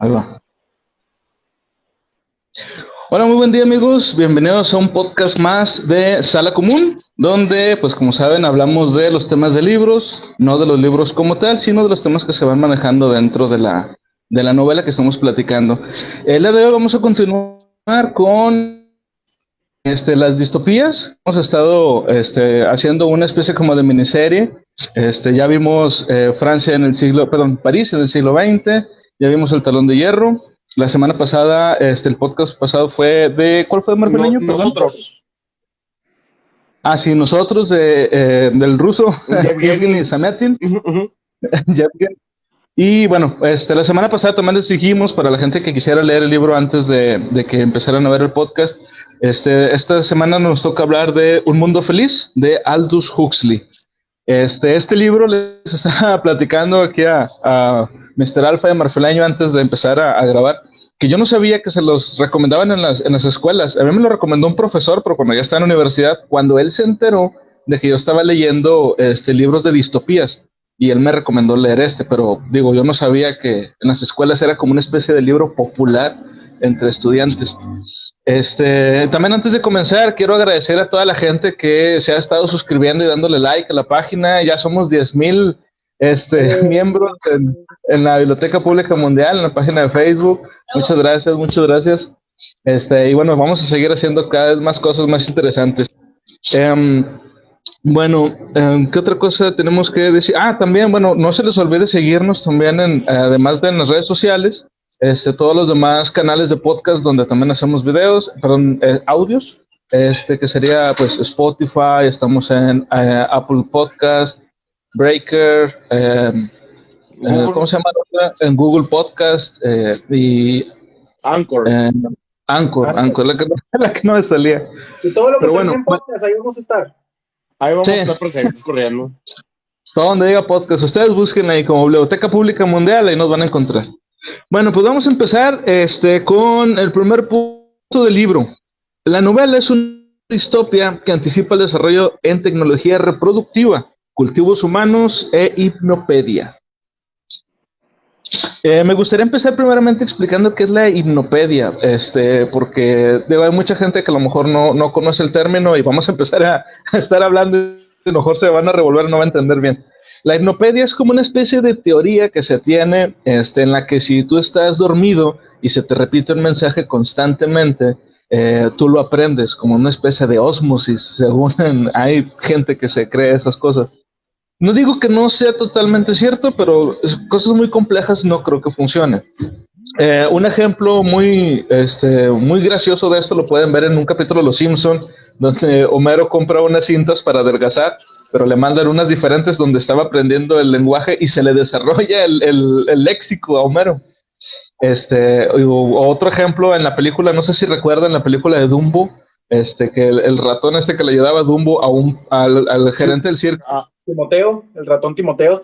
Ahí va. Hola, muy buen día amigos, bienvenidos a un podcast más de Sala Común, donde pues como saben hablamos de los temas de libros, no de los libros como tal, sino de los temas que se van manejando dentro de la novela que estamos platicando. El día de hoy vamos a continuar con las distopías. Hemos estado haciendo una especie como de miniserie. Ya vimos Francia en el siglo, perdón, París en el siglo XX, ya vimos El Talón de Hierro. La semana pasada, el podcast pasado fue de, ¿cuál fue, No, Marfileño? Perdón. nosotros, Ah, sí, nosotros del ruso, Evgeny Yevgeny. Sametin. Ujú, ujú. Yevgeny. Y bueno, la semana pasada también les dijimos para la gente que quisiera leer el libro antes de que empezaran a ver el podcast, esta semana nos toca hablar de Un Mundo Feliz de Aldous Huxley. Este libro les estaba platicando aquí a Mr. Alfa y Marfileño antes de empezar a grabar, que yo no sabía que se los recomendaban en las escuelas. A mí me lo recomendó un profesor, pero cuando ya estaba en la universidad, cuando él se enteró de que yo estaba leyendo libros de distopías, y él me recomendó leer pero digo, yo no sabía que en las escuelas era como una especie de libro popular entre estudiantes. También antes de comenzar, quiero agradecer a toda la gente que se ha estado suscribiendo y dándole like a la página. Ya somos 10,000 miembros en la Biblioteca Pública Mundial, en la página de Facebook. Muchas gracias, muchas gracias. Y bueno, vamos a seguir haciendo cada vez más cosas más interesantes. Em, bueno, ¿qué otra cosa tenemos que decir? Ah, también, bueno, no se les olvide seguirnos también además de en las redes sociales, todos los demás canales de podcast donde también hacemos videos, perdón, audios, que sería pues Spotify, estamos en Apple Podcast, Breaker, ¿cómo Google, se llama la otra? En Google Podcast y Anchor. eh, Anchor, la que, la que no me salía. Y todo lo que Pero bueno, termine en podcast, ahí vamos a estar. Ahí vamos a sí. estar presentes corriendo. Todo donde diga podcast, ustedes busquen ahí como Biblioteca Pública Mundial y nos van a encontrar. Bueno, pues vamos a empezar con el primer punto del libro. La novela es una distopia que anticipa el desarrollo en tecnología reproductiva, cultivos humanos e hipnopedia. Me gustaría empezar primeramente explicando qué es la hipnopedia, porque digo, hay mucha gente que a lo mejor no conoce el término y vamos a empezar a estar hablando y a lo mejor se van a revolver, no va a entender bien. La hipnopedia es como una especie de teoría que se tiene en la que si tú estás dormido y se te repite un mensaje constantemente, tú lo aprendes como una especie de ósmosis, según hay gente que se cree esas cosas. No digo que no sea totalmente cierto, pero cosas muy complejas no creo que funcione. Un ejemplo muy gracioso de esto lo pueden ver en un capítulo de Los Simpson, donde Homero compra unas cintas para adelgazar, pero le mandan unas diferentes donde estaba aprendiendo el lenguaje y se le desarrolla el léxico a Homero. Otro ejemplo en la película, no sé si recuerdan la película de Dumbo, que el ratón que le ayudaba a Dumbo al gerente del circo. Timoteo, el ratón Timoteo.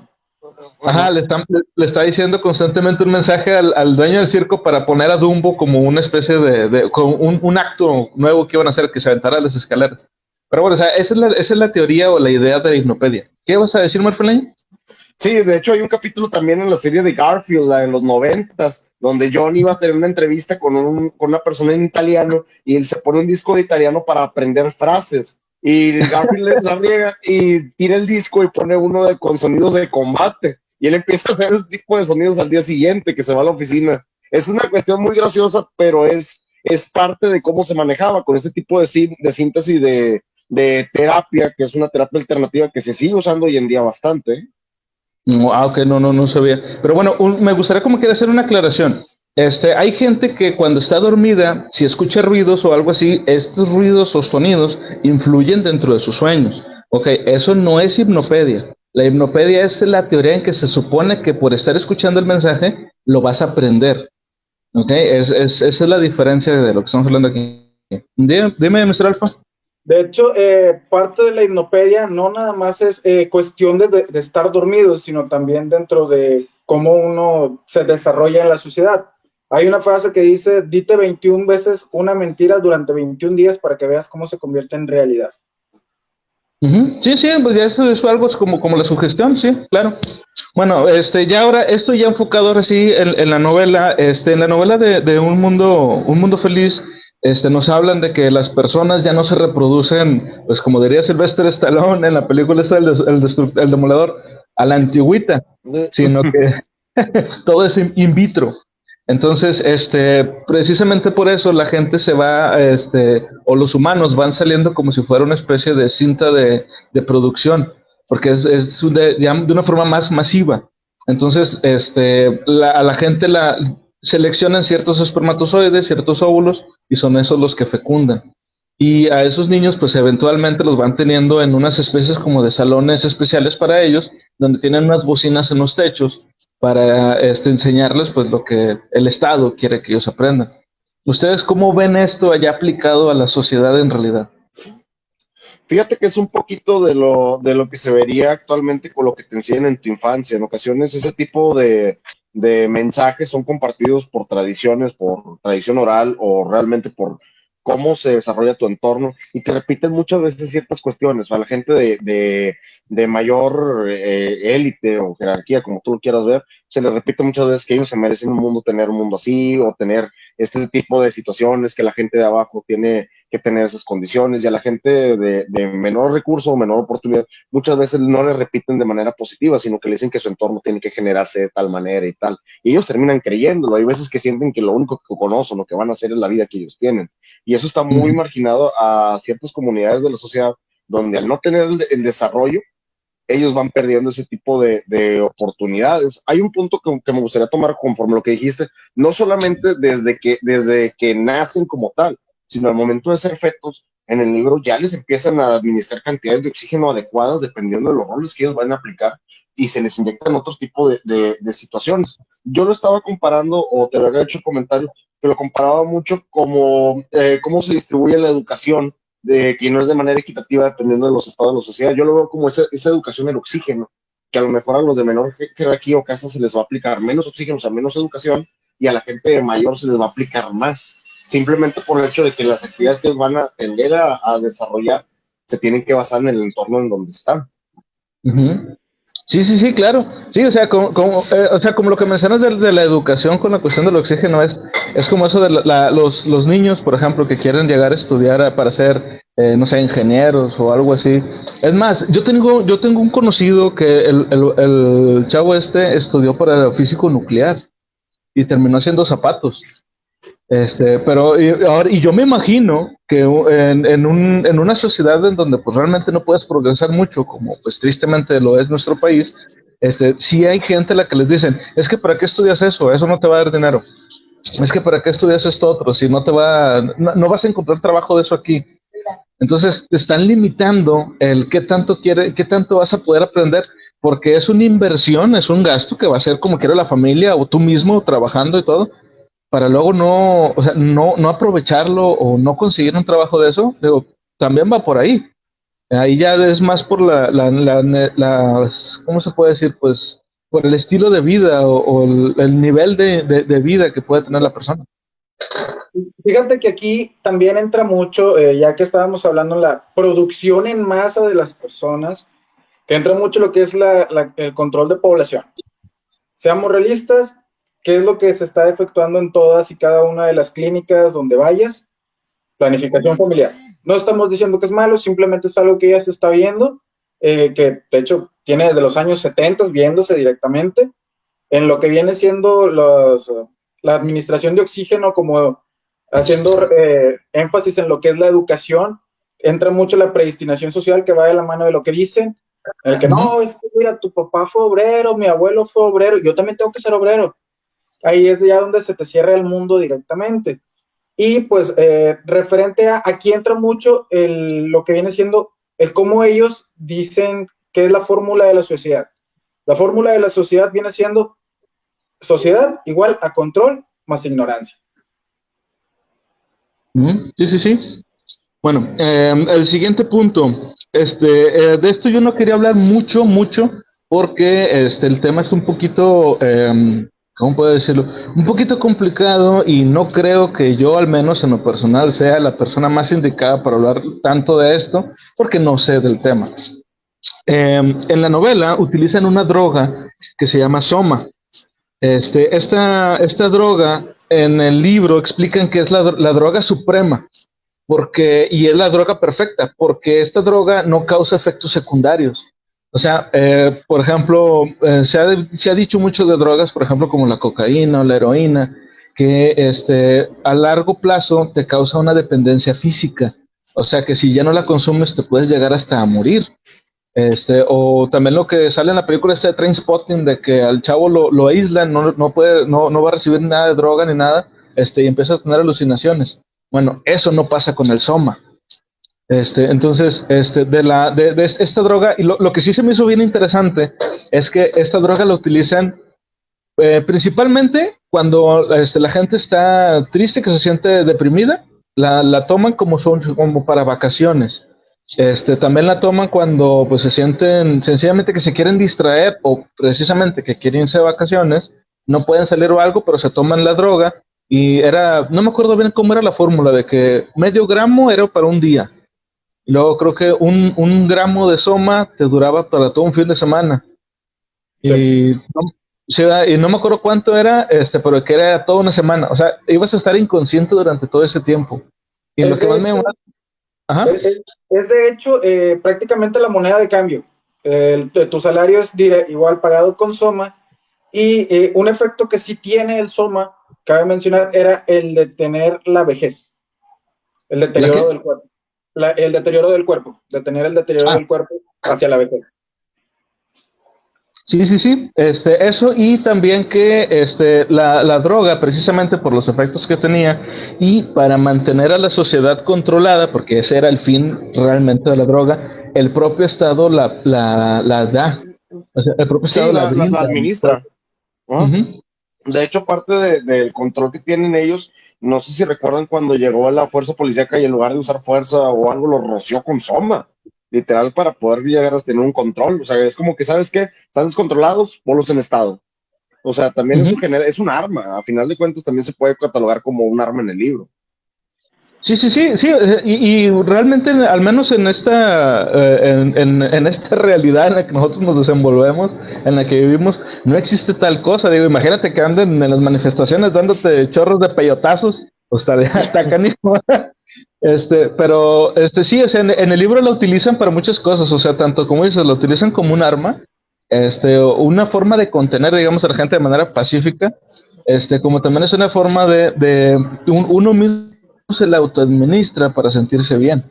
Ajá, le está diciendo constantemente un mensaje al dueño del circo para poner a Dumbo como una especie como un acto nuevo que iban a hacer, que se aventara las escaleras. Pero bueno, o sea, esa es la teoría o la idea de la hipnopedia. ¿Qué vas a decir, Marfeleño? Sí, de hecho hay un capítulo también en la serie de Garfield, la de los 90s, donde John iba a tener una entrevista con una persona en italiano y él se pone un disco de italiano para aprender frases. Y Garfield les la riega y tira el disco y pone uno con sonidos de combate. Y él empieza a hacer ese tipo de sonidos al día siguiente que se va a la oficina. Es una cuestión muy graciosa, pero es parte de cómo se manejaba con ese tipo de fintas y de terapia, que es una terapia alternativa que se sigue usando hoy en día bastante, ¿eh? No, ok, no sabía. Pero bueno, me gustaría como que hacer una aclaración. Hay gente que cuando está dormida, si escucha ruidos o algo así, estos ruidos o sonidos influyen dentro de sus sueños. Ok, eso no es hipnopedia. La hipnopedia es la teoría en que se supone que por estar escuchando el mensaje lo vas a aprender. Ok, esa es la diferencia de lo que estamos hablando aquí. Dime, Mr. Alfa. De hecho, parte de la hipnopedia no nada más es cuestión de estar dormido, sino también dentro de cómo uno se desarrolla en la sociedad. Hay una frase que dice, dite 21 veces una mentira durante 21 días para que veas cómo se convierte en realidad. Sí, pues ya eso es algo como la sugestión, sí, claro. Bueno, ya ahora, esto ya enfocado ahora sí en la novela, en la novela de un mundo feliz, nos hablan de que las personas ya no se reproducen, pues como diría Sylvester Stallone en la película esta, el Demoledor, a la antigüita, sino que todo es in vitro. Entonces, precisamente por eso la gente se va, o los humanos van saliendo como si fuera una especie de cinta de producción, porque es de una forma más masiva. Entonces, a la gente la seleccionan ciertos espermatozoides, ciertos óvulos, y son esos los que fecundan. Y a esos niños, pues eventualmente los van teniendo en unas especies como de salones especiales para ellos, donde tienen unas bocinas en los techos para enseñarles pues lo que el Estado quiere que ellos aprendan. ¿Ustedes cómo ven esto allá aplicado a la sociedad en realidad? Fíjate que es un poquito de lo que se vería actualmente con lo que te enseñan en tu infancia. En ocasiones ese tipo de mensajes son compartidos por tradiciones, por tradición oral o realmente por cómo se desarrolla tu entorno y te repiten muchas veces ciertas cuestiones. A la gente de mayor élite o jerarquía, como tú lo quieras ver, se les repite muchas veces que ellos se merecen tener un mundo así o tener este tipo de situaciones, que la gente de abajo tiene que tener esas condiciones y a la gente de menor recurso o menor oportunidad muchas veces no le repiten de manera positiva, sino que le dicen que su entorno tiene que generarse de tal manera y tal. Y ellos terminan creyéndolo. Hay veces que sienten que lo único que conocen, lo que van a hacer es la vida que ellos tienen. Y eso está muy marginado a ciertas comunidades de la sociedad donde al no tener el desarrollo, ellos van perdiendo ese tipo de oportunidades. Hay un punto que me gustaría tomar conforme lo que dijiste, no solamente desde que nacen como tal, sino al momento de ser fetos, en el libro ya les empiezan a administrar cantidades de oxígeno adecuadas dependiendo de los roles que ellos van a aplicar y se les inyectan otro tipo de situaciones. Yo lo estaba comparando, o te había hecho comentario, que lo comparaba mucho como cómo se distribuye la educación de que no es de manera equitativa dependiendo de los estados de la sociedad. Yo lo veo como esa educación del oxígeno, que a lo mejor a los de menor jerarquía o casa se les va a aplicar menos oxígeno, o sea, menos educación, y a la gente mayor se les va a aplicar más, simplemente por el hecho de que las actividades que ellos van a tender a desarrollar se tienen que basar en el entorno en donde están. Uh-huh. Sí, sí, sí, claro. Sí, o sea, o sea, como lo que mencionas de la educación con la cuestión del oxígeno es como eso de los niños, por ejemplo, que quieren llegar a estudiar para ser, no sé, ingenieros o algo así. Es más, yo tengo un conocido que el chavo estudió para físico nuclear y terminó haciendo zapatos. Y yo me imagino que en una sociedad en donde pues realmente no puedes progresar mucho, como pues tristemente lo es nuestro país, sí hay gente a la que les dicen, es que para qué estudias eso, eso no te va a dar dinero, es que para qué estudias esto otro, si no no vas a encontrar trabajo de eso aquí. Entonces te están limitando el qué tanto vas a poder aprender, porque es una inversión, es un gasto que va a ser como quiera la familia o tú mismo trabajando y todo para luego no, o sea, no aprovecharlo o no conseguir un trabajo de eso, digo, también va por ahí. Ahí ya es más por ¿cómo se puede decir? Pues por el estilo de vida o el nivel de vida que puede tener la persona. Fíjate que aquí también entra mucho, ya que estábamos hablando de la producción en masa de las personas, que entra mucho lo que es el control de población. Seamos realistas, ¿qué es lo que se está efectuando en todas y cada una de las clínicas donde vayas? Planificación familiar. No estamos diciendo que es malo, simplemente es algo que ya se está viendo, que de hecho tiene desde los años 70 viéndose directamente en lo que viene siendo la administración de oxígeno, como haciendo énfasis en lo que es la educación. Entra mucho la predestinación social que va de la mano de lo que dicen, en el que no, es que mira, tu papá fue obrero, mi abuelo fue obrero, yo también tengo que ser obrero. Ahí es ya donde se te cierra el mundo directamente. Y pues referente a, aquí entra mucho lo que viene siendo el cómo ellos dicen que es la fórmula de la sociedad. La fórmula de la sociedad viene siendo sociedad igual a control más ignorancia. Sí, sí, sí. Bueno, el siguiente punto, de esto yo no quería hablar mucho, porque el tema es un poquito, ¿cómo puedo decirlo? Un poquito complicado y no creo que yo, al menos en lo personal, sea la persona más indicada para hablar tanto de esto, porque no sé del tema. En la novela utilizan una droga que se llama soma. Esta droga en el libro explican que es la droga suprema, y es la droga perfecta, porque esta droga no causa efectos secundarios. O sea, por ejemplo, se ha dicho mucho de drogas, por ejemplo, como la cocaína o la heroína, que a largo plazo te causa una dependencia física. O sea, que si ya no la consumes te puedes llegar hasta a morir. O también lo que sale en la película de Trainspotting, de que al chavo lo aíslan, no va a recibir nada de droga ni nada, y empieza a tener alucinaciones. Bueno, eso no pasa con el soma. Entonces, de esta droga, y lo que sí se me hizo bien interesante es que esta droga la utilizan principalmente cuando la gente está triste, que se siente deprimida, la toman como para vacaciones. También la toman cuando pues se sienten sencillamente que se quieren distraer o precisamente que quieren irse de vacaciones, no pueden salir o algo, pero se toman la droga y no me acuerdo bien cómo era la fórmula, de que medio gramo era para un día. Y luego creo que un gramo de soma te duraba para todo un fin de semana. Sí. Y no me acuerdo cuánto era, pero que era toda una semana. O sea, ibas a estar inconsciente durante todo ese tiempo. Y lo que más me... Ajá. Es de hecho prácticamente la moneda de cambio. Tu salario es igual pagado con soma. Y un efecto que sí tiene el soma, cabe mencionar, era el de tener la vejez, el deterioro del cuerpo. El deterioro del cuerpo, de tener el deterioro del cuerpo hacia la vejez. Sí. Eso, y también que la droga, precisamente por los efectos que tenía, y para mantener a la sociedad controlada, porque ese era el fin realmente de la droga, el propio Estado la da. O sea, el propio Estado la brinda. La administra. Uh-huh. De hecho, parte del control que tienen ellos, no sé si recuerdan cuando llegó la fuerza policíaca y en lugar de usar fuerza o algo, lo roció con soma, literal, para poder llegar a tener un control. O sea, es como que, ¿sabes qué? Están descontrolados, ponlos en estado. O sea, también es un arma. A final de cuentas, también se puede catalogar como un arma en el libro. Sí, y realmente, al menos en esta realidad en la que nosotros nos desenvolvemos, en la que vivimos, no existe tal cosa. Digo, imagínate que anden en las manifestaciones dándote chorros de peyotazos, pues está canijo. Pero sí, o sea, en el libro lo utilizan para muchas cosas, o sea, tanto como dices, lo utilizan como un arma, una forma de contener, digamos, a la gente de manera pacífica, como también es una forma uno mismo se la autoadministra para sentirse bien.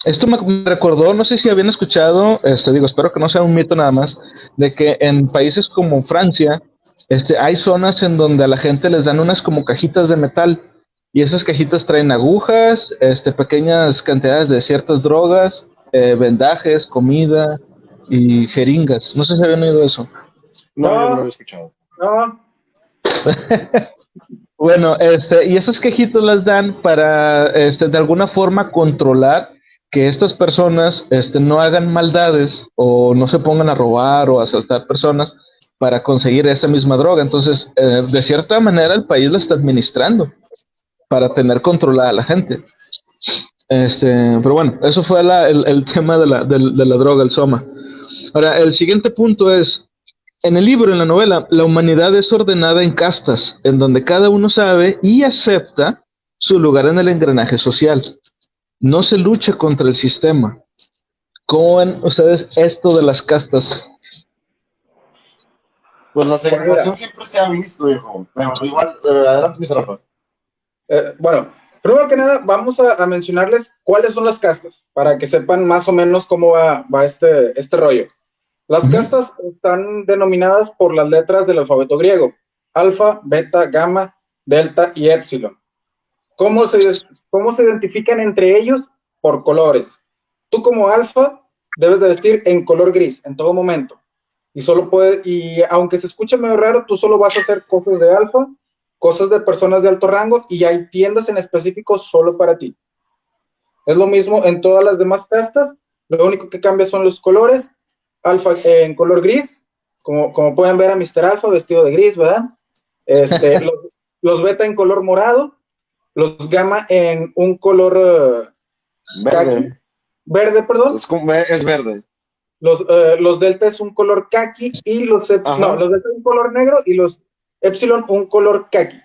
Esto me recordó, no sé si habían escuchado, espero que no sea un mito nada más, de que en países como Francia, hay zonas en donde a la gente les dan unas como cajitas de metal, y esas cajitas traen agujas, pequeñas cantidades de ciertas drogas, vendajes, comida y jeringas. No sé si habían oído eso. No, yo no lo he escuchado. No. Bueno, y esas cajitas las dan para, de alguna forma controlar que estas personas, no hagan maldades o no se pongan a robar o a asaltar personas para conseguir esa misma droga. Entonces, de cierta manera, el país la está administrando para tener controlada a la gente. Pero bueno, eso fue el tema de la droga, el soma. Ahora, el siguiente punto es, en el libro, en la novela, la humanidad es ordenada en castas, en donde cada uno sabe y acepta su lugar en el engranaje social. No se lucha contra el sistema. ¿Cómo ven ustedes esto de las castas? Pues la segregación siempre se ha visto, hijo. Pero igual, adelante, Mr. Rafa. Bueno, primero que nada, vamos a mencionarles cuáles son las castas, para que sepan más o menos cómo va este rollo. Las castas están denominadas por las letras del alfabeto griego: alfa, beta, gamma, delta y épsilon. ¿Cómo se identifican entre ellos? Por colores. Tú como alfa debes de vestir en color gris en todo momento. Y aunque se escuche medio raro, tú solo vas a hacer cosas de alfa, cosas de personas de alto rango, y hay tiendas en específico solo para ti. Es lo mismo en todas las demás castas, lo único que cambia son los colores. Alfa en color gris, como pueden ver a Mr. Alfa vestido de gris, ¿verdad? los beta en color morado, los gamma en un color verde. Verde, perdón. Es verde. los delta es un color caqui y los delta es un color negro y los epsilon un color caqui.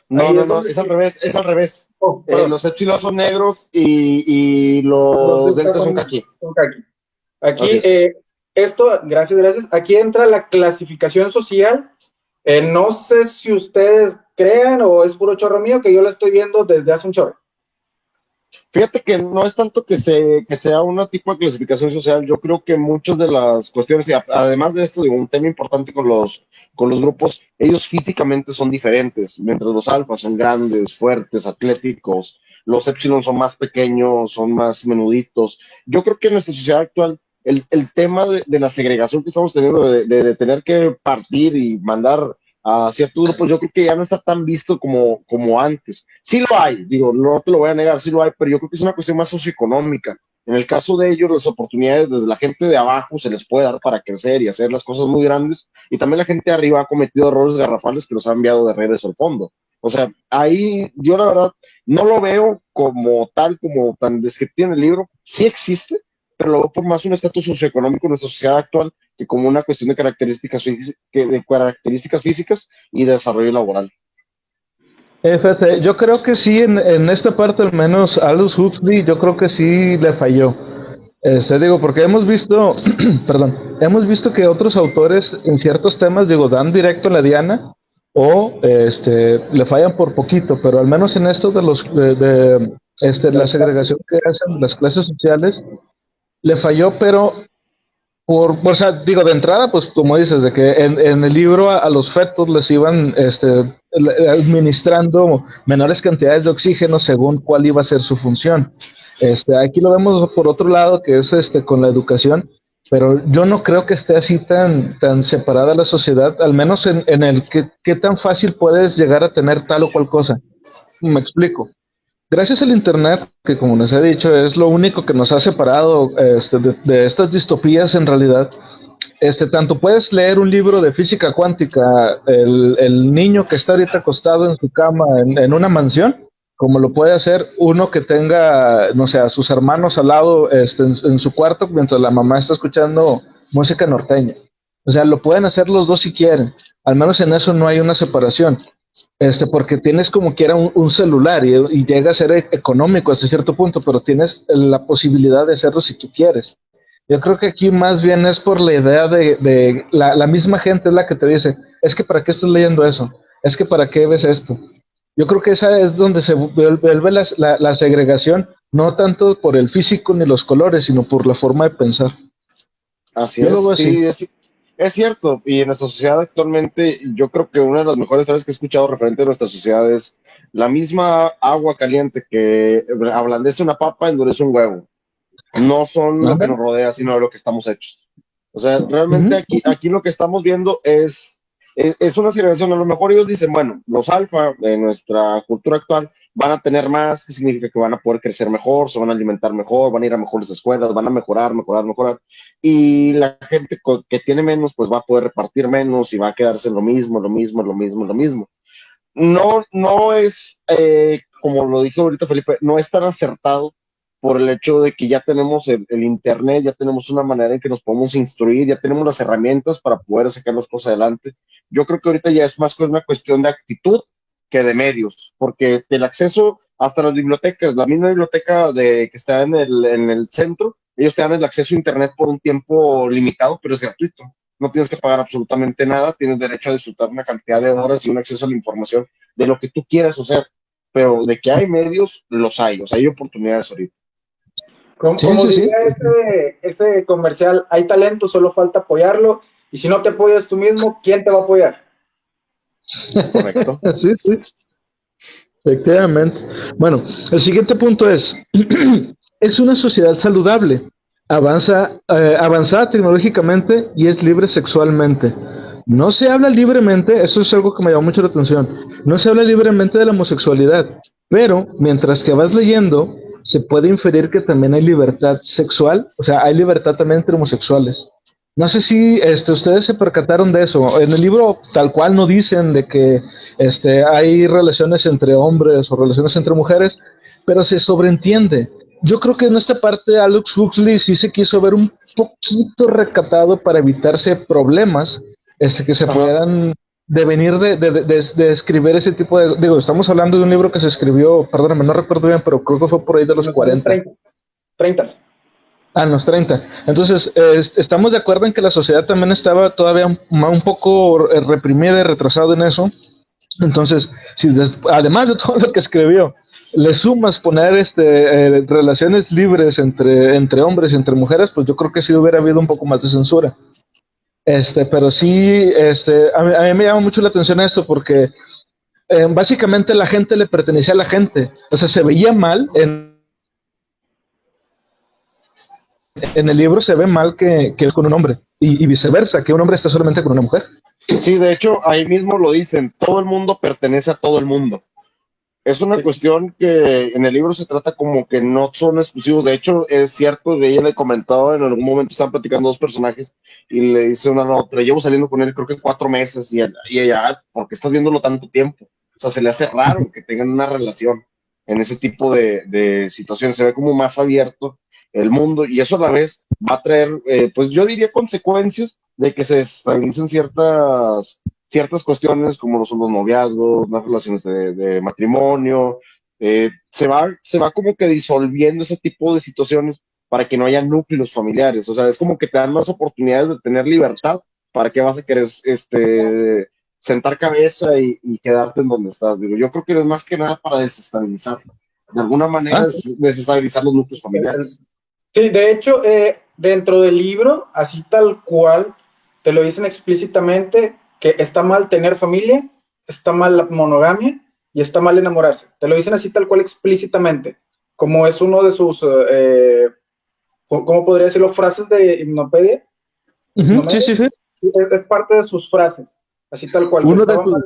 No, es al revés. Oh, los epsilon son negros y los delta son caqui. Aquí, esto, gracias, aquí entra la clasificación social. No sé si ustedes crean o es puro chorro mío, que yo la estoy viendo desde hace un chorro. Fíjate que no es tanto que sea un tipo de clasificación social. Yo creo que muchas de las cuestiones, y además de esto, digo, un tema importante con los grupos, ellos físicamente son diferentes. Mientras los alfas son grandes, fuertes, atléticos, los epsilon son más pequeños, son más menuditos. Yo creo que en nuestra sociedad actual, el tema de la segregación que estamos teniendo, de tener que partir y mandar a ciertos grupos, yo creo que ya no está tan visto como antes. Sí lo hay, digo, no te lo voy a negar, sí lo hay, pero yo creo que es una cuestión más socioeconómica. En el caso de ellos, las oportunidades desde la gente de abajo se les puede dar para crecer y hacer las cosas muy grandes, y también la gente de arriba ha cometido errores garrafales que los ha enviado de redes al fondo. O sea, ahí yo la verdad no lo veo como tal, como tan descriptivo en el libro. Sí existe, pero lo veo por más un estatus socioeconómico en nuestra sociedad actual que como una cuestión de características físicas y de desarrollo laboral. Fíjate, yo creo que sí, en esta parte al menos Aldous Huxley, yo creo que sí le falló. Digo, porque hemos visto, perdón, hemos visto que otros autores en ciertos temas, digo, dan directo a la diana o le fallan por poquito, pero al menos en esto de la segregación que hacen las clases sociales, le falló, pero o sea, digo, de entrada, pues como dices, de que en el libro a los fetos les iban administrando menores cantidades de oxígeno según cuál iba a ser su función. Aquí lo vemos por otro lado, que es con la educación, pero yo no creo que esté así tan separada la sociedad, al menos en el que tan fácil puedes llegar a tener tal o cual cosa. Me explico. Gracias al Internet, que como les he dicho, es lo único que nos ha separado de estas distopías en realidad, tanto puedes leer un libro de física cuántica, el niño que está ahorita acostado en su cama en una mansión, como lo puede hacer uno que tenga, no sé, a sus hermanos al lado en su cuarto mientras la mamá está escuchando música norteña. O sea, lo pueden hacer los dos si quieren. Al menos en eso no hay una separación. Porque tienes como quiera un celular y llega a ser económico hasta cierto punto, pero tienes la posibilidad de hacerlo si tú quieres. Yo creo que aquí más bien es por la idea de la misma gente es la que te dice, es que para qué estás leyendo eso, es que para qué ves esto. Yo creo que esa es donde se vuelve la segregación, no tanto por el físico ni los colores, sino por la forma de pensar. Así es. Es cierto, y en nuestra sociedad actualmente, yo creo que una de las mejores frases que he escuchado referente a nuestra sociedad es la misma agua caliente que ablandece una papa, endurece un huevo. No son lo que nos rodea, sino lo que estamos hechos. O sea, realmente aquí lo que estamos viendo es una segregación. A lo mejor ellos dicen, bueno, los alfa de nuestra cultura actual van a tener más, que significa que van a poder crecer mejor, se van a alimentar mejor, van a ir a mejores escuelas, van a mejorar. Y la gente que tiene menos, pues va a poder repartir menos y va a quedarse lo mismo. No es, como lo dijo ahorita Felipe, no es tan acertado por el hecho de que ya tenemos el internet, ya tenemos una manera en que nos podemos instruir, ya tenemos las herramientas para poder sacar las cosas adelante. Yo creo que ahorita ya es más una cuestión de actitud que de medios, porque el acceso hasta las bibliotecas, la misma biblioteca que está en el centro, ellos te dan el acceso a internet por un tiempo limitado, pero es gratuito. No tienes que pagar absolutamente nada, tienes derecho a disfrutar una cantidad de horas y un acceso a la información de lo que tú quieras hacer, pero de que hay medios, los hay, o sea, hay oportunidades ahorita. Como diría ese comercial, hay talento, solo falta apoyarlo, y si no te apoyas tú mismo, ¿quién te va a apoyar? Correcto. Sí. Efectivamente. Bueno, el siguiente punto es una sociedad saludable, avanzada tecnológicamente y es libre sexualmente. No se habla libremente, eso es algo que me llamó mucho la atención, no se habla libremente de la homosexualidad, pero mientras que vas leyendo, se puede inferir que también hay libertad sexual, o sea, hay libertad también entre homosexuales. No sé si ustedes se percataron de eso. En el libro tal cual no dicen de que hay relaciones entre hombres o relaciones entre mujeres, pero se sobreentiende. yo creo que en esta parte Aldous Huxley sí se quiso ver un poquito recatado para evitarse problemas que se Ajá. pudieran devenir de escribir ese tipo de... Digo, estamos hablando de un libro que se escribió, perdóname, no recuerdo bien, pero creo que fue por ahí de los En los años 40. 30. Ah, en los 30. Entonces, estamos de acuerdo en que la sociedad también estaba todavía un poco reprimida y retrasada en eso. Entonces, si además de todo lo que escribió, le sumas poner relaciones libres entre hombres y entre mujeres, pues yo creo que sí hubiera habido un poco más de censura. Pero sí, a mí me llama mucho la atención esto porque básicamente la gente le pertenecía a la gente. O sea, se veía mal en el libro, se ve mal que es con un hombre y viceversa, que un hombre está solamente con una mujer. Sí, de hecho, ahí mismo lo dicen, todo el mundo pertenece a todo el mundo. Es una Sí. cuestión que en el libro se trata como que no son exclusivos. De hecho, es cierto, ella le comentaba, en algún momento estaban platicando dos personajes y le dice una a la otra, llevo saliendo con él creo que 4 meses y ella, "Ah, ¿por qué estás viéndolo tanto tiempo?" O sea, se le hace raro que tengan una relación en ese tipo de situaciones. Se ve como más abierto el mundo y eso a la vez va a traer, pues yo diría consecuencias de que se estabilicen ciertas cuestiones como lo son los noviazgos, las relaciones de matrimonio, se va como que disolviendo ese tipo de situaciones para que no haya núcleos familiares, o sea, es como que te dan más oportunidades de tener libertad, ¿para qué vas a querer sentar cabeza y quedarte en donde estás? Digo, yo creo que es más que nada para desestabilizar, de alguna manera ¿Ah? desestabilizar los núcleos El- familiares. Sí, de hecho, dentro del libro, así tal cual, te lo dicen explícitamente que está mal tener familia, está mal la monogamia y está mal enamorarse. Te lo dicen así tal cual explícitamente, como es uno de sus, ¿cómo podría decirlo? Frases de hipnopedia. Uh-huh, sí, Hipnomedia. sí, sí. Es parte de sus frases, así tal cual, que Uno de estaba sus, mal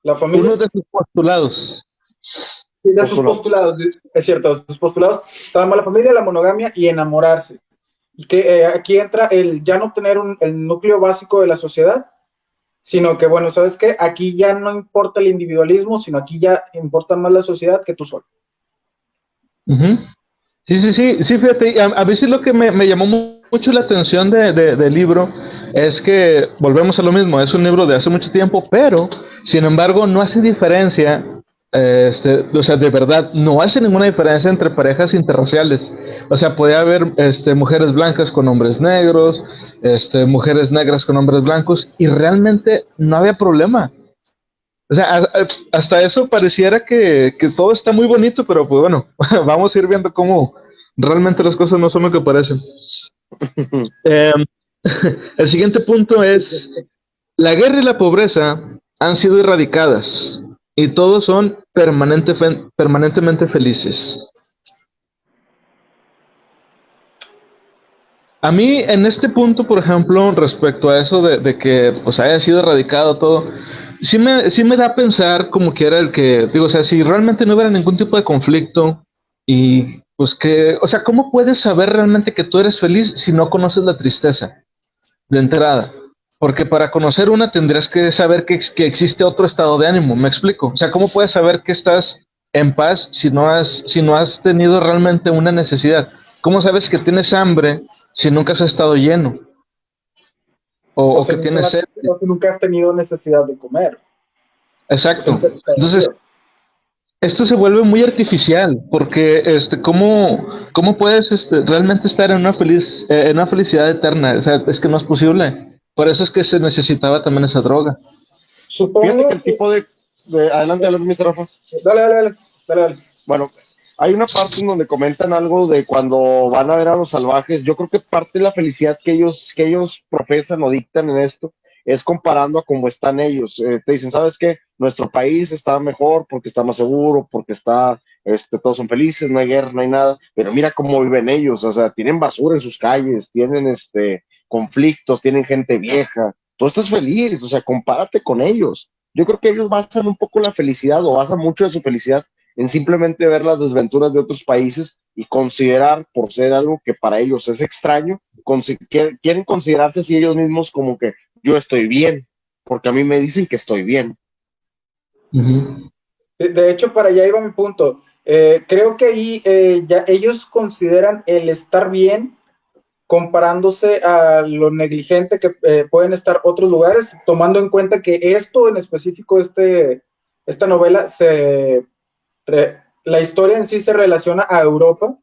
la uno familia. de sus postulados. De sus Postulado. postulados, es cierto, de sus postulados, estaba mal la familia, la monogamia y enamorarse. Y que aquí entra el ya no tener el núcleo básico de la sociedad, sino que, bueno, ¿sabes qué? Aquí ya no importa el individualismo, sino aquí ya importa más la sociedad que tú solo. Uh-huh. Sí, sí, sí, sí, fíjate, a mí sí lo que me llamó mucho la atención del libro es que volvemos a lo mismo, es un libro de hace mucho tiempo, pero sin embargo no hace diferencia, o sea, de verdad, no hace ninguna diferencia entre parejas interraciales. O sea, puede haber mujeres blancas con hombres negros, mujeres negras con hombres blancos, y realmente no había problema. O sea, hasta eso pareciera que todo está muy bonito, pero pues bueno, vamos a ir viendo cómo realmente las cosas no son lo que parecen. Eh, el siguiente punto es, la guerra y la pobreza han sido erradicadas y todos son permanentemente felices. A mí en este punto, por ejemplo, respecto a eso de que pues haya sido erradicado todo, sí me da a pensar como que era el que, digo, o sea, si realmente no hubiera ningún tipo de conflicto y pues que, o sea, ¿cómo puedes saber realmente que tú eres feliz si no conoces la tristeza de entrada? Porque para conocer una tendrías que saber que existe otro estado de ánimo, ¿me explico? O sea, ¿cómo puedes saber que estás en paz si no has tenido realmente una necesidad? ¿Cómo sabes que tienes hambre si nunca has estado lleno? O O si que tienes nunca, sed. o si nunca has tenido necesidad de comer, o si Exacto. nunca has estado Entonces, hambriento. esto se vuelve muy artificial, porque ¿cómo puedes realmente estar en una felicidad eterna? O sea, es que no es posible. Por eso es que se necesitaba también esa droga. Fíjate que Supongo el que... tipo adelante, adelante, Mr. Rafa. Dale, dale, dale, dale, dale. Bueno, hay una parte en donde comentan algo de cuando van a ver a los salvajes. Yo creo que parte de la felicidad que ellos profesan o dictan en esto es comparando a cómo están ellos. Te dicen, ¿sabes qué? Nuestro país está mejor porque está más seguro, porque todos son felices, no hay guerra, no hay nada. Pero mira cómo viven ellos. O sea, tienen basura en sus calles, tienen conflictos, tienen gente vieja. Tú estás feliz, o sea, compárate con ellos. Yo creo que ellos basan un poco la felicidad o basan mucho de su felicidad en simplemente ver las desventuras de otros países y considerar, por ser algo que para ellos es extraño, quieren considerarse así ellos mismos como que yo estoy bien, porque a mí me dicen que estoy bien. Ujú. De hecho, para allá iba mi punto. Creo que ahí ya ellos consideran el estar bien comparándose a lo negligente que pueden estar otros lugares, tomando en cuenta que esto en específico, esta novela, la historia en sí se relaciona a Europa.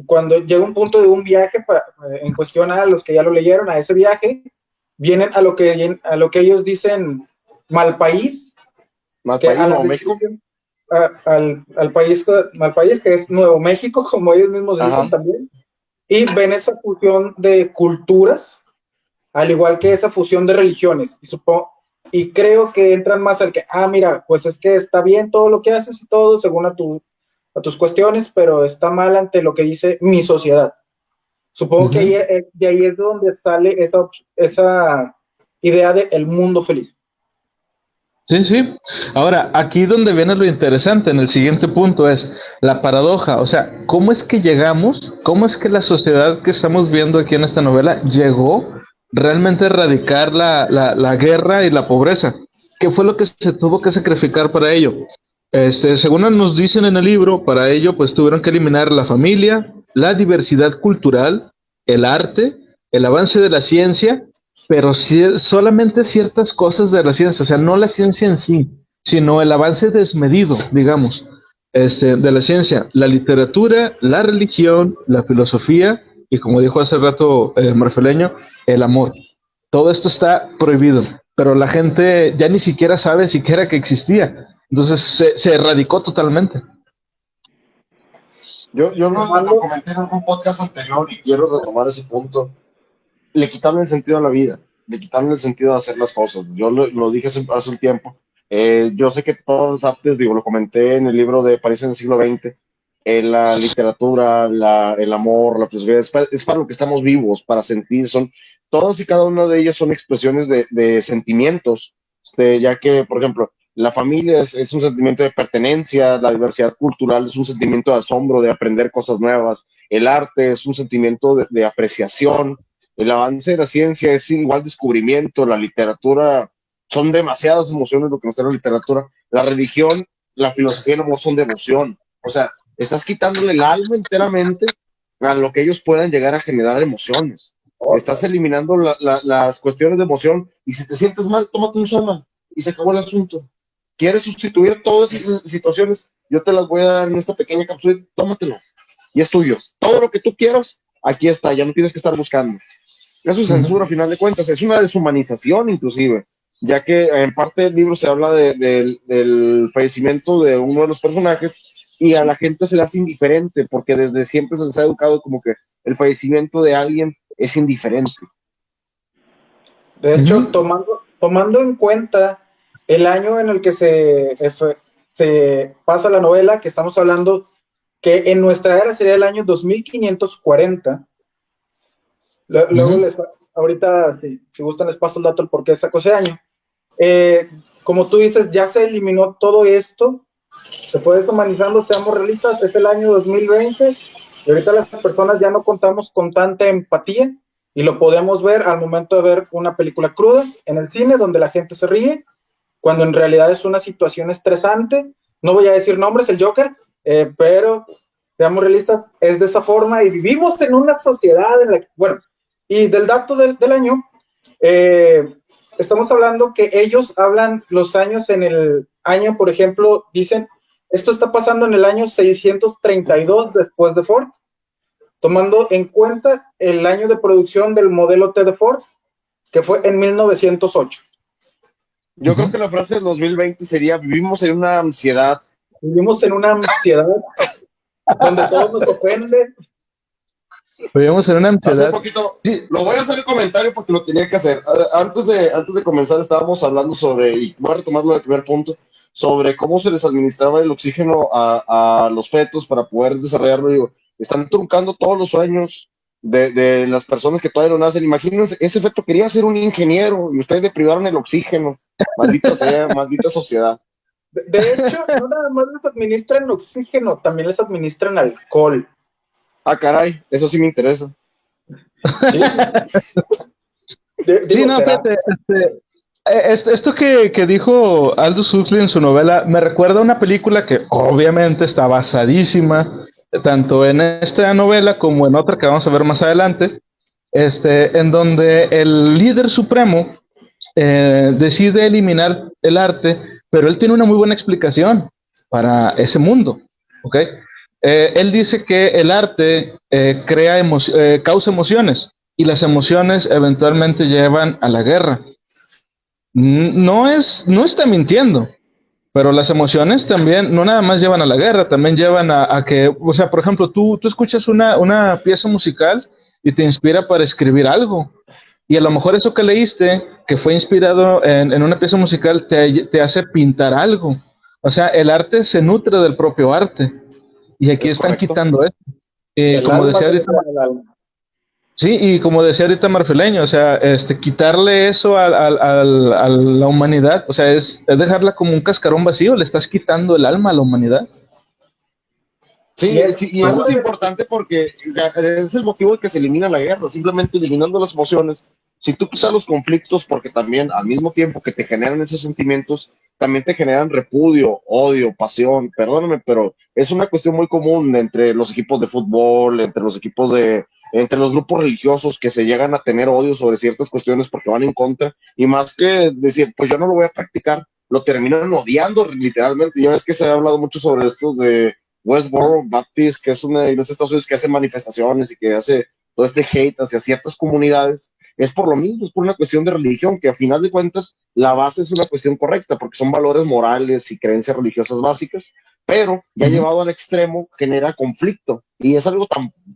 Cuando llega un punto de un viaje, en cuestión a los que ya lo leyeron, a ese viaje, vienen a lo que ellos dicen Malpaís, Malpaís, Nuevo México. Al país Malpaís, que es Nuevo México, como ellos mismos dicen también, y ven esa fusión de culturas, al igual que esa fusión de religiones, y creo que entran más al que, mira, pues es que está bien todo lo que haces y todo, según a tus cuestiones, pero está mal ante lo que dice mi sociedad. Supongo que de ahí es donde sale esa idea de el mundo feliz. Sí, sí. Ahora, aquí donde viene lo interesante, en el siguiente punto, es la paradoja. O sea, ¿cómo es que llegamos? ¿Cómo es que la sociedad que estamos viendo aquí en esta novela llegó realmente a erradicar la guerra y la pobreza? ¿Qué fue lo que se tuvo que sacrificar para ello? Según nos dicen en el libro, para ello pues tuvieron que eliminar la familia, la diversidad cultural, el arte, el avance de la ciencia, pero solamente ciertas cosas de la ciencia, o sea, no la ciencia en sí, sino el avance desmedido, digamos, de la ciencia, la literatura, la religión, la filosofía y como dijo hace rato Marfeleño, el amor. Todo esto está prohibido, pero la gente ya ni siquiera sabe siquiera que existía. Entonces se erradicó totalmente. Yo lo comenté en un podcast anterior y quiero retomar ese punto. Le quitaron el sentido a la vida, le quitaron el sentido de hacer las cosas. Yo lo dije hace un tiempo. Yo sé que todos los artes, digo, lo comenté en el libro de París en el siglo XX, la literatura, el amor, la filosofía, es para lo que estamos vivos, para sentir, todos y cada uno de ellos son expresiones de sentimientos, ya que, por ejemplo, la familia es un sentimiento de pertenencia, la diversidad cultural es un sentimiento de asombro, de aprender cosas nuevas, el arte es un sentimiento de apreciación, el avance de la ciencia es igual descubrimiento, la literatura, son demasiadas emociones lo que nos da la literatura, la religión, la filosofía no son devoción, o sea, estás quitándole el alma enteramente a lo que ellos puedan llegar a generar emociones. Estás eliminando las cuestiones de emoción y si te sientes mal, tómate un Soma y se acabó el asunto. ¿Quieres sustituir todas esas situaciones? Yo te las voy a dar en esta pequeña cápsula, tómatelo y es tuyo. Todo lo que tú quieras, aquí está, ya no tienes que estar buscando. Eso es censura, a final de cuentas, es una deshumanización inclusive, ya que en parte del libro se habla del fallecimiento de uno de los personajes y a la gente se le hace indiferente, porque desde siempre se les ha educado como que el fallecimiento de alguien es indiferente. De hecho, tomando en cuenta el año en el que se pasa la novela, que estamos hablando, que en nuestra era sería el año 2540. Luego ahorita, si gustan, les paso el dato por qué sacó ese año. Como tú dices, ya se eliminó todo esto, se fue deshumanizando, seamos realistas, es el año 2020 y ahorita las personas ya no contamos con tanta empatía y lo podemos ver al momento de ver una película cruda en el cine donde la gente se ríe, cuando en realidad es una situación estresante. No voy a decir nombres, el Joker, pero seamos realistas, es de esa forma y vivimos en una sociedad en la que, bueno, y del dato del año, estamos hablando que ellos hablan los años en el año, por ejemplo, dicen, esto está pasando en el año 632 después de Ford, tomando en cuenta el año de producción del modelo T de Ford, que fue en 1908. Yo creo que la frase del 2020 sería, vivimos en una ansiedad. Vivimos en una ansiedad donde todo nos ofende. Vivimos en una ansiedad. Hace poquito, sí. Lo voy a hacer el comentario porque lo tenía que hacer. Antes de comenzar estábamos hablando sobre, y voy a retomarlo del primer punto, sobre cómo se les administraba el oxígeno a los fetos para poder desarrollarlo. Digo, están truncando todos los sueños de las personas que todavía no nacen. Imagínense, ese feto quería ser un ingeniero y ustedes le privaron el oxígeno. Maldita sea, maldita sociedad. De hecho, no nada más les administran oxígeno, también les administran alcohol. Ah, caray, eso sí me interesa. Sí, no, fíjate, Esto que dijo Aldous Huxley en su novela me recuerda a una película que obviamente está basadísima tanto en esta novela como en otra que vamos a ver más adelante, en donde el líder supremo decide eliminar el arte, pero él tiene una muy buena explicación para ese mundo, ¿ok? Él dice que el arte causa emociones y las emociones eventualmente llevan a la guerra. No está mintiendo, pero las emociones también, no nada más llevan a la guerra, también llevan a que, o sea, por ejemplo, tú escuchas una pieza musical y te inspira para escribir algo. Y a lo mejor eso que leíste, que fue inspirado en una pieza musical, te hace pintar algo. O sea, el arte se nutre del propio arte. Y aquí Es están correcto. quitando eso. El Como alma decía se ahorita, nutre del alma. sí, y como decía ahorita Marfileño, o sea, quitarle eso a la humanidad, o sea, es dejarla como un cascarón vacío, le estás quitando el alma a la humanidad. Y Sí, es sí, y eso es parte importante porque es el motivo de que se elimina la guerra, simplemente eliminando las emociones. Si tú quitas los conflictos, porque también al mismo tiempo que te generan esos sentimientos, también te generan repudio, odio, pasión, perdóname, pero es una cuestión muy común entre los equipos de fútbol, entre los grupos religiosos que se llegan a tener odio sobre ciertas cuestiones porque van en contra, y más que decir, pues yo no lo voy a practicar, lo terminan odiando literalmente. Ya ves que se ha hablado mucho sobre esto de Westboro Baptist, que es una iglesia de Estados Unidos que hace manifestaciones y que hace todo este hate hacia ciertas comunidades, es por lo mismo, es por una cuestión de religión, que a final de cuentas la base es una cuestión correcta, porque son valores morales y creencias religiosas básicas, pero ya Ujú. llevado al extremo genera conflicto, y es algo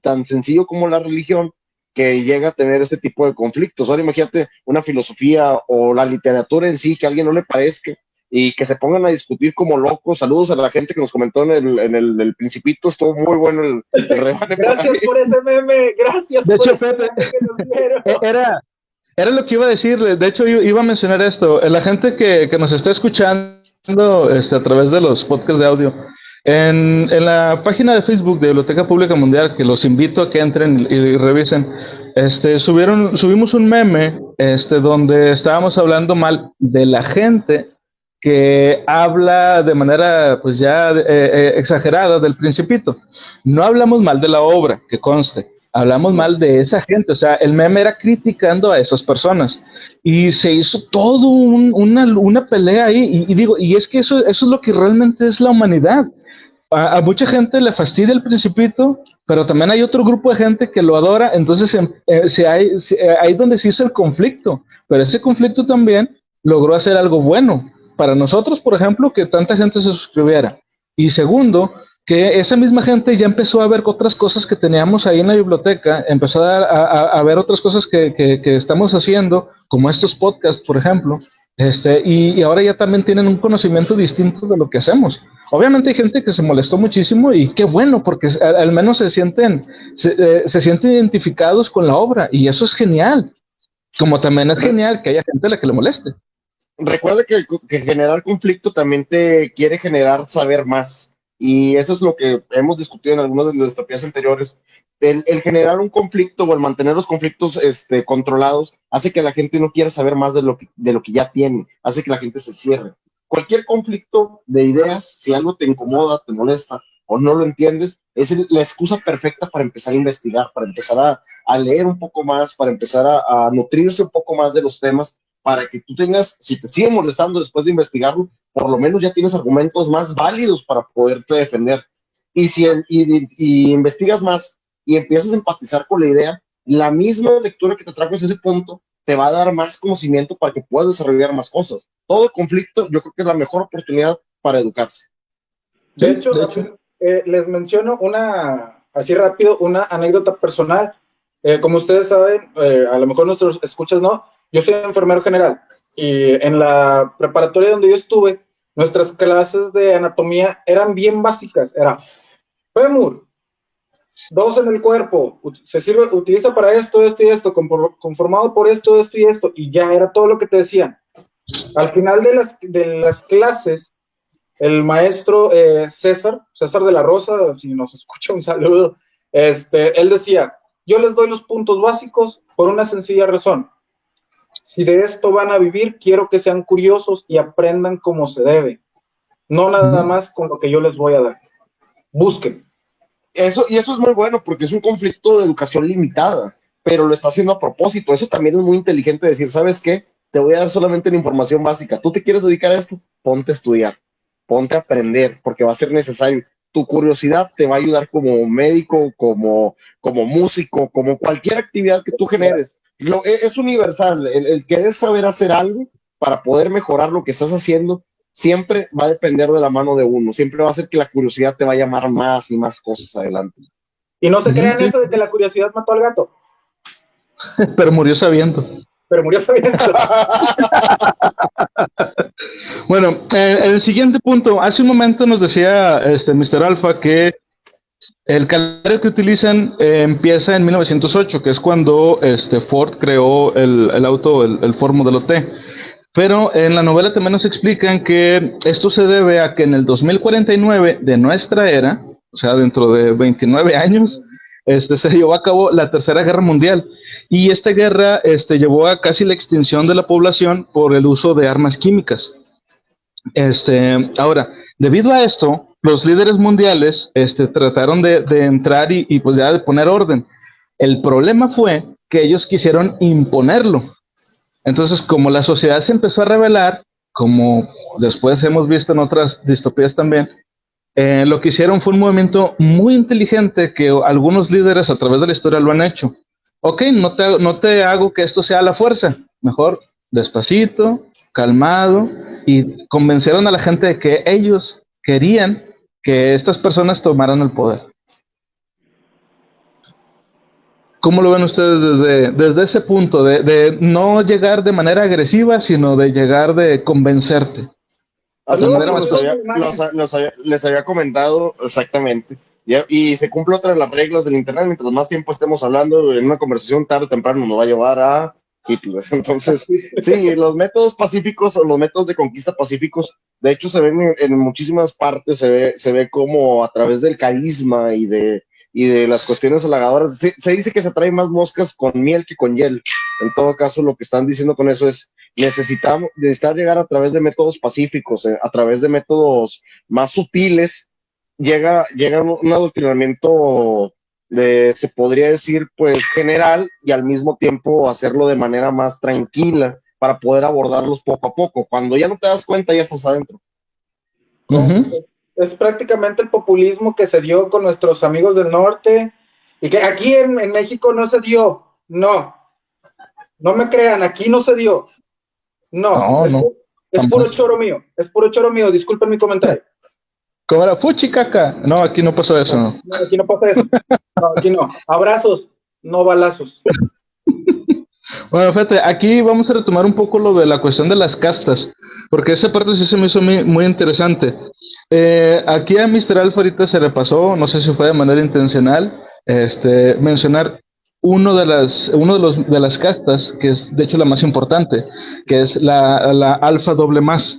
tan sencillo como la religión que llega a tener este tipo de conflictos. Ahora imagínate una filosofía o la literatura en sí que a alguien no le parezca y que se pongan a discutir como locos. Saludos a la gente que nos comentó el Principito, estuvo muy bueno el rebane por ahí. Gracias por ese meme, gracias De por hecho, ese Pepe, meme que nos dieron. era lo que iba a decir. De hecho, iba a mencionar esto. La gente que nos está escuchando a través de los podcasts de audio, en la página de Facebook de Biblioteca Pública Mundial, que los invito a que entren y revisen, subimos un meme donde estábamos hablando mal de la gente que habla de manera pues ya exagerada del Principito. No hablamos mal de la obra, que conste, hablamos No. mal de esa gente, o sea, el meme era criticando a esas personas y se hizo todo una pelea ahí y digo, y es que eso es lo que realmente es la humanidad. A mucha gente le fastidia el Principito, pero también hay otro grupo de gente que lo adora, entonces ahí donde se hizo el conflicto, pero ese conflicto también logró hacer algo bueno para nosotros, por ejemplo, que tanta gente se suscribiera. Y segundo, que esa misma gente ya empezó a ver otras cosas que teníamos ahí en la biblioteca, empezó a ver otras cosas que estamos haciendo, como estos podcasts, por ejemplo, y ahora ya también tienen un conocimiento distinto de lo que hacemos. Obviamente hay gente que se molestó muchísimo y qué bueno, porque al menos se sienten identificados con la obra y eso es genial. Como también es genial que haya gente a la que le moleste. Recuerda que generar conflicto también te quiere generar saber más. Y eso es lo que hemos discutido en algunas de las distopías anteriores. El generar un conflicto o el mantener los conflictos controlados hace que la gente no quiera saber más de lo que ya tiene, hace que la gente se cierre. Cualquier conflicto de ideas, si algo te incomoda, te molesta o no lo entiendes, es la excusa perfecta para empezar a investigar, para empezar a leer un poco más, para empezar a nutrirse un poco más de los temas, para que tú tengas, si te sigue molestando después de investigarlo, por lo menos ya tienes argumentos más válidos para poderte defender. Y investigas más y empiezas a empatizar con la idea, la misma lectura que te trajo a ese punto te va a dar más conocimiento para que puedas desarrollar más cosas. Todo conflicto yo creo que es la mejor oportunidad para educarse. De hecho, les menciono así rápido, una anécdota personal. Como ustedes saben, a lo mejor nuestros escuchas no, yo soy enfermero general y en la preparatoria donde yo estuve, nuestras clases de anatomía eran bien básicas. Era fémur, dos en el cuerpo, utiliza para esto, esto y esto, conformado por esto, esto y esto, y ya era todo lo que te decían. Al final de las clases, el maestro César de la Rosa, si nos escucha, un saludo, él decía, yo les doy los puntos básicos por una sencilla razón. Si de esto van a vivir, quiero que sean curiosos y aprendan como se debe. No nada más con lo que yo les voy a dar. Busquen. Eso es muy bueno porque es un conflicto de educación limitada, pero lo está haciendo a propósito. Eso también es muy inteligente decir, ¿sabes qué? Te voy a dar solamente la información básica. ¿Tú te quieres dedicar a esto? Ponte a estudiar, ponte a aprender, porque va a ser necesario. Tu curiosidad te va a ayudar como médico, como músico, como cualquier actividad que tú generes. Es universal. El querer saber hacer algo para poder mejorar lo que estás haciendo siempre va a depender de la mano de uno. Siempre va a hacer que la curiosidad te va a llamar más y más cosas adelante. Y no se crean eso de que la curiosidad mató al gato. Pero murió sabiendo. Bueno, el siguiente punto. Hace un momento nos decía Mr. Alpha que el calendario que utilizan empieza en 1908, que es cuando Ford creó el auto, el Ford Modelo T. Pero en la novela también nos explican que esto se debe a que en el 2049 de nuestra era, o sea, dentro de 29 años, se llevó a cabo la Tercera Guerra Mundial. Y esta guerra llevó a casi la extinción de la población por el uso de armas químicas. Ahora, debido a esto, los líderes mundiales trataron de entrar y pues ya de poner orden. El problema fue que ellos quisieron imponerlo. Entonces, como la sociedad se empezó a rebelar, como después hemos visto en otras distopías también, lo que hicieron fue un movimiento muy inteligente que algunos líderes a través de la historia lo han hecho. Ok, no te hago que esto sea a la fuerza, mejor despacito, calmado, y convencieron a la gente de que ellos querían que estas personas tomaran el poder. ¿Cómo lo ven ustedes desde ese punto, de no llegar de manera agresiva, sino de llegar de convencerte? Les había comentado exactamente. Y se cumple otra de las reglas del Internet. Mientras más tiempo estemos hablando en una conversación, tarde o temprano nos va a llevar a Hitler. Entonces, sí, los métodos pacíficos o los métodos de conquista pacíficos, de hecho, se ven en muchísimas partes. Se ve como a través del carisma y de las cuestiones halagadoras. Se dice que se traen más moscas con miel que con hiel. En todo caso, lo que están diciendo con eso es necesitar llegar a través de métodos pacíficos, a través de métodos más sutiles, llega un adoctrinamiento se podría decir, pues general, y al mismo tiempo hacerlo de manera más tranquila para poder abordarlos poco a poco. Cuando ya no te das cuenta, ya estás adentro. Es prácticamente el populismo que se dio con nuestros amigos del norte y que aquí en México no se dio. No me crean, aquí no se dio. Es puro choro mío, disculpen mi comentario. ¿Cómo era? Fuchi caca. No, aquí no pasó eso. No, aquí no pasa eso. No, aquí no. Abrazos, no balazos. Bueno, fíjate, aquí vamos a retomar un poco lo de la cuestión de las castas, porque esa parte sí se me hizo muy interesante. Aquí a Mr. Alpha ahorita se le pasó, no sé si fue de manera intencional, mencionar uno de las castas, que es de hecho la más importante, que es la alfa doble más.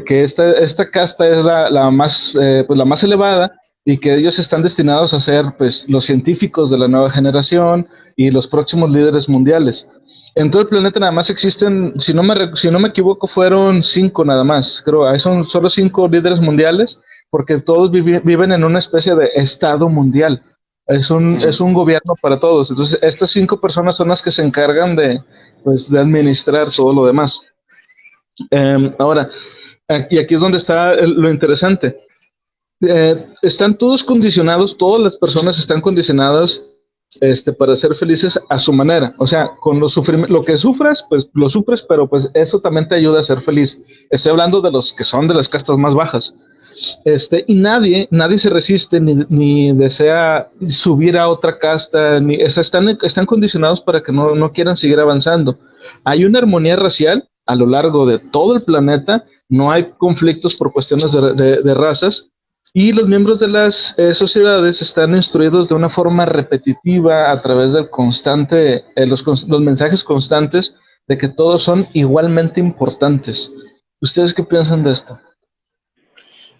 Que esta casta es la más elevada, y que ellos están destinados a ser pues los científicos de la nueva generación y los próximos líderes mundiales. En todo el planeta nada más existen, si no me equivoco, fueron 5 nada más. Creo que son solo 5 líderes mundiales, porque todos viven en una especie de estado mundial. Es un gobierno para todos. Entonces, estas 5 personas son las que se encargan de administrar todo lo demás. Ahora, y aquí es donde está lo interesante. Están todos condicionados, todas las personas están condicionadas para ser felices a su manera. O sea, con lo que sufres, pues lo sufres, pero pues eso también te ayuda a ser feliz. Estoy hablando de los que son de las castas más bajas. Y nadie se resiste ni desea subir a otra casta, están condicionados para que no quieran seguir avanzando. Hay una armonía racial a lo largo de todo el planeta, no hay conflictos por cuestiones de razas, y los miembros de las sociedades están instruidos de una forma repetitiva a través del los mensajes constantes de que todos son igualmente importantes. ¿Ustedes qué piensan de esto?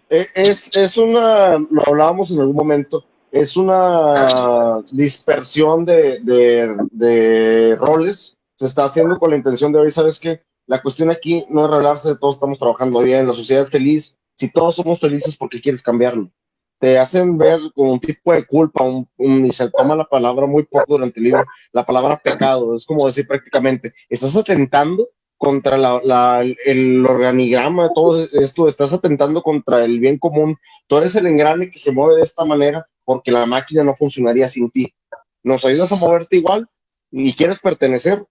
Lo hablábamos en algún momento, es una dispersión de roles se está haciendo con la intención de, hoy, ¿sabes qué? La cuestión aquí no es revelarse de todos estamos trabajando bien, la sociedad es feliz. Si todos somos felices, ¿por qué quieres cambiarlo? Te hacen ver con un tipo de culpa, y se toma la palabra muy poco durante el libro, la palabra pecado. Es como decir prácticamente, estás atentando contra el organigrama de todo esto, estás atentando contra el bien común. Tú eres el engrane que se mueve de esta manera porque la máquina no funcionaría sin ti. Nos ayudas a moverte igual y quieres pertenecer,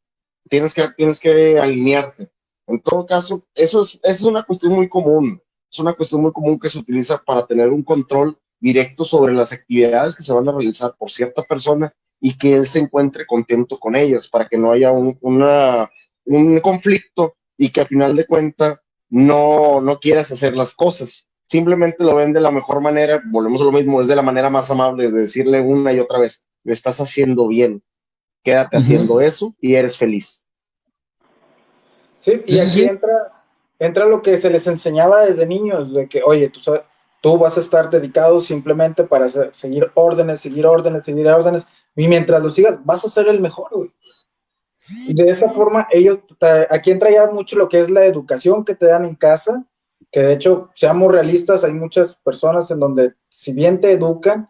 tienes que alinearte. En todo caso, eso es una cuestión muy común. Es una cuestión muy común que se utiliza para tener un control directo sobre las actividades que se van a realizar por cierta persona y que él se encuentre contento con ellas, para que no haya un conflicto y que al final de cuentas no quieras hacer las cosas. Simplemente lo ven de la mejor manera, volvemos a lo mismo, es de la manera más amable de decirle una y otra vez, lo estás haciendo bien, quédate haciendo eso y eres feliz. Sí, y aquí entra lo que se les enseñaba desde niños, de que, oye, tú vas a estar dedicado simplemente para seguir órdenes, y mientras lo sigas, vas a ser el mejor, güey. Y de esa forma, aquí entra ya mucho lo que es la educación que te dan en casa, que de hecho, seamos realistas, hay muchas personas en donde, si bien te educan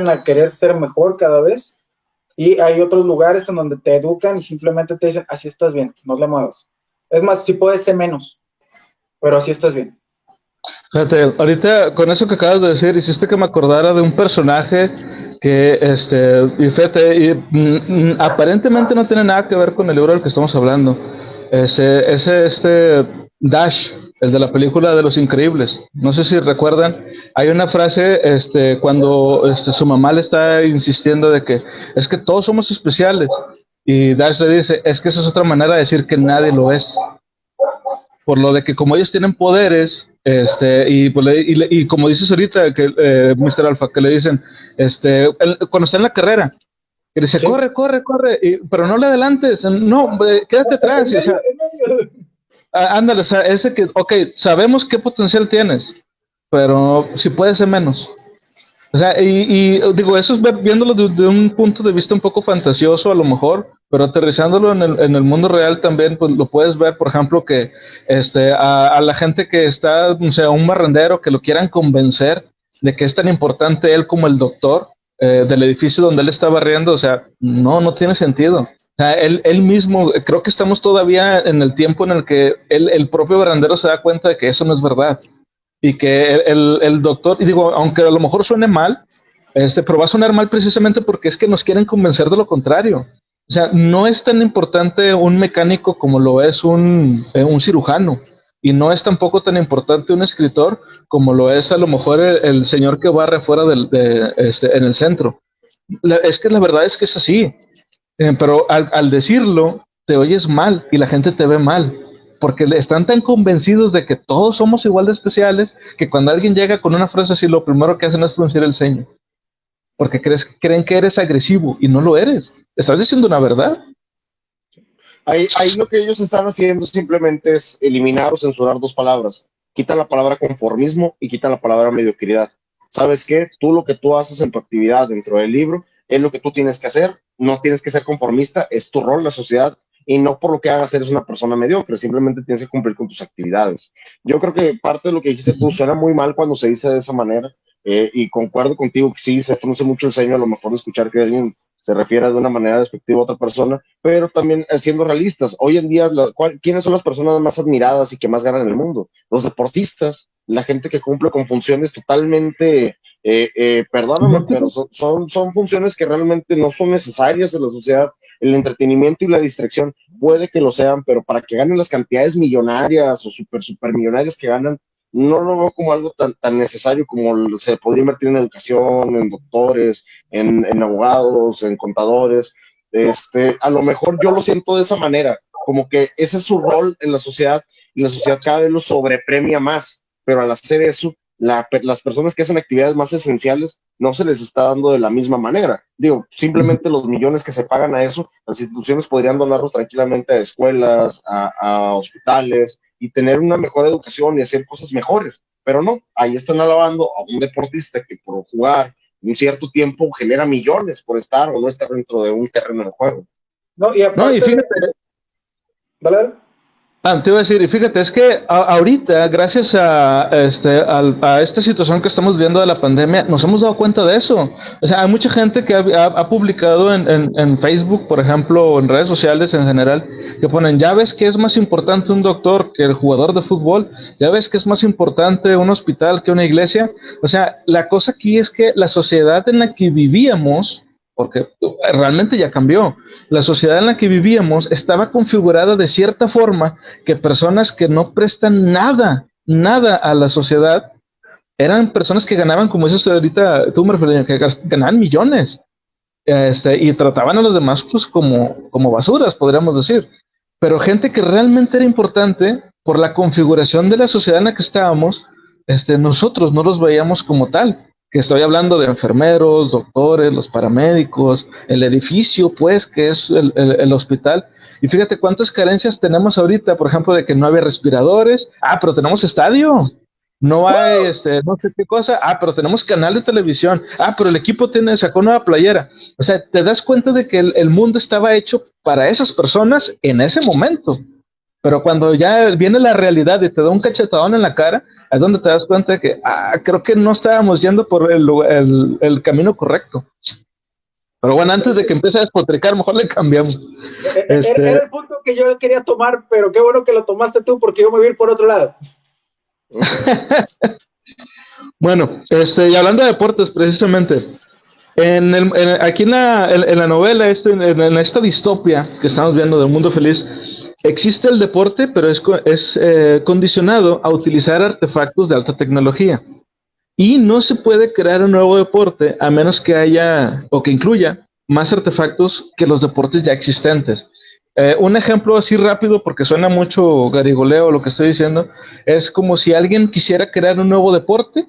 a querer ser mejor cada vez, y hay otros lugares en donde te educan y simplemente te dicen, así estás bien, no le muevas. Es más, si puedes ser menos, pero así estás bien. Fíjate, ahorita con eso que acabas de decir, hiciste que me acordara de un personaje que, y fíjate, aparentemente no tiene nada que ver con el libro del que estamos hablando. Dash, el de la película de Los Increíbles. No sé si recuerdan, hay una frase, cuando su mamá le está insistiendo de que es que todos somos especiales. Y Dash le dice, es que esa es otra manera de decir que nadie lo es, por lo de que como ellos tienen poderes, y como dices ahorita, que Mr. Alpha, que le dicen, cuando está en la carrera, que dice, Sí. corre, pero no le adelantes, no, quédate atrás, o sea, ándale, o sea, ese que, ok, sabemos qué potencial tienes, pero si puedes ser menos. O sea, y digo, eso es viéndolo de un punto de vista un poco fantasioso a lo mejor, pero aterrizándolo en el mundo real también, pues lo puedes ver, por ejemplo, que a la gente que está, o sea, un barrendero que lo quieran convencer de que es tan importante él como el doctor del edificio donde él está barriendo, o sea, no tiene sentido. O sea, él mismo, creo que estamos todavía en el tiempo en el que el propio barrendero se da cuenta de que eso no es verdad y que el doctor, y digo, aunque a lo mejor suene mal, pero va a sonar mal precisamente porque es que nos quieren convencer de lo contrario. O sea, no es tan importante un mecánico como lo es un cirujano, y no es tampoco tan importante un escritor como lo es a lo mejor el señor que barre afuera en el centro. Es que la verdad es que es así, pero al decirlo te oyes mal y la gente te ve mal, porque están tan convencidos de que todos somos igual de especiales que cuando alguien llega con una frase así, lo primero que hacen es fruncir el ceño, porque creen que eres agresivo y no lo eres. Estás diciendo una verdad. Ahí lo que ellos están haciendo simplemente es eliminar o censurar dos palabras. Quitan la palabra conformismo y quitan la palabra mediocridad. ¿Sabes qué? Tú lo que tú haces en tu actividad dentro del libro es lo que tú tienes que hacer. No tienes que ser conformista, es tu rol en la sociedad y no por lo que hagas eres una persona mediocre, simplemente tienes que cumplir con tus actividades. Yo creo que parte de lo que dijiste tú suena muy mal cuando se dice de esa manera, y concuerdo contigo que sí, se frunce mucho el ceño a lo mejor de escuchar que alguien se refiere de una manera despectiva a otra persona, pero también siendo realistas. Hoy en día, ¿quiénes son las personas más admiradas y que más ganan en el mundo? Los deportistas, la gente que cumple con funciones totalmente, perdóname, pero son funciones que realmente no son necesarias en la sociedad. El entretenimiento y la distracción puede que lo sean, pero para que ganen las cantidades millonarias o super millonarias que ganan, no lo veo como algo tan necesario como se podría invertir en educación, en doctores, en abogados, en contadores. A lo mejor yo lo siento de esa manera, como que ese es su rol en la sociedad y la sociedad cada vez lo sobrepremia más, pero al hacer eso, las personas que hacen actividades más esenciales no se les está dando de la misma manera. Digo, simplemente los millones que se pagan a eso, las instituciones podrían donarlos tranquilamente a escuelas, a hospitales y tener una mejor educación y hacer cosas mejores, pero no, ahí están alabando a un deportista que por jugar un cierto tiempo genera millones por estar o no estar dentro de un terreno de juego. No, y No, aparte, y fíjate, dale. te iba a decir, y fíjate, es que ahorita, gracias a esta situación que estamos viviendo de la pandemia, nos hemos dado cuenta de eso. O sea, hay mucha gente que ha publicado en Facebook, por ejemplo, o en redes sociales en general, que ponen, ya ves que es más importante un doctor que el jugador de fútbol, ya ves que es más importante un hospital que una iglesia. O sea, la cosa aquí es que la sociedad en la que vivíamos, porque realmente ya cambió. La sociedad en la que vivíamos estaba configurada de cierta forma que personas que no prestan nada a la sociedad, eran personas que ganaban, como dices ahorita, tú me referías, que ganaban millones, y trataban a los demás pues como basuras, podríamos decir. Pero gente que realmente era importante, por la configuración de la sociedad en la que estábamos, nosotros no los veíamos como tal. Que estoy hablando de enfermeros, doctores, los paramédicos, el edificio, pues, que es el hospital. Y fíjate cuántas carencias tenemos ahorita, por ejemplo, de que no había respiradores. Ah, pero tenemos estadio. No hay, no sé qué cosa. Ah, pero tenemos canal de televisión. Ah, pero el equipo sacó nueva playera. O sea, te das cuenta de que el mundo estaba hecho para esas personas en ese momento. Pero cuando ya viene la realidad y te da un cachetadón en la cara, es donde te das cuenta de que, creo que no estábamos yendo por el camino correcto. Pero bueno, antes de que empiece a despotricar, mejor le cambiamos. Era el punto que yo quería tomar, pero qué bueno que lo tomaste tú, porque yo me voy a ir por otro lado. Bueno, y hablando de deportes, precisamente, aquí en la novela, en esta distopia que estamos viendo del mundo feliz, existe el deporte, pero es condicionado a utilizar artefactos de alta tecnología. Y no se puede crear un nuevo deporte a menos que haya o que incluya más artefactos que los deportes ya existentes. Un ejemplo así rápido, porque suena mucho garigoleo lo que estoy diciendo, es como si alguien quisiera crear un nuevo deporte,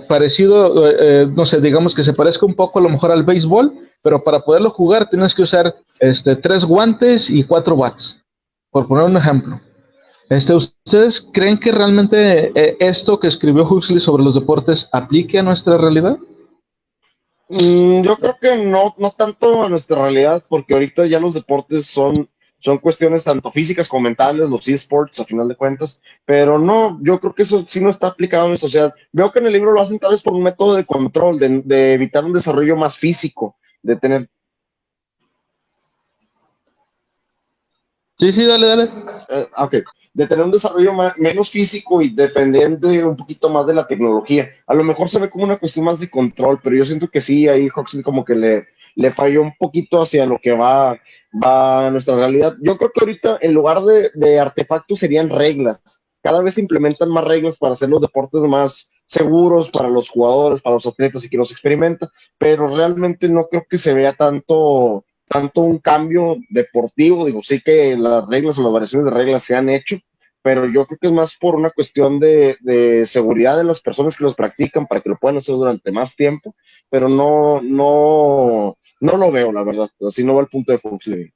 parecido, no sé, digamos que se parezca un poco a lo mejor al béisbol, pero para poderlo jugar tienes que usar 3 guantes y 4 bats, por poner un ejemplo. ¿Ustedes creen que realmente esto que escribió Huxley sobre los deportes aplique a nuestra realidad? Yo creo que no tanto a nuestra realidad, porque ahorita ya los deportes son cuestiones tanto físicas como mentales, los esports a final de cuentas, pero no, yo creo que eso sí no está aplicado en nuestra sociedad. Veo que en el libro lo hacen tal vez por un método de control, de evitar un desarrollo más físico, de tener. Sí, dale. Ok, de tener un desarrollo menos físico y dependiente un poquito más de la tecnología. A lo mejor se ve como una cuestión más de control, pero yo siento que sí, ahí Huxley como que le falló un poquito hacia lo que va a nuestra realidad. Yo creo que ahorita en lugar de artefactos serían reglas. Cada vez se implementan más reglas para hacer los deportes más seguros para los jugadores, para los atletas y que los experimenta, pero realmente no creo que se vea tanto un cambio deportivo. Digo, sí que las reglas o las variaciones de reglas se han hecho, pero yo creo que es más por una cuestión de seguridad de las personas que los practican para que lo puedan hacer durante más tiempo, pero no lo veo, la verdad. Así no va el punto de Huxley.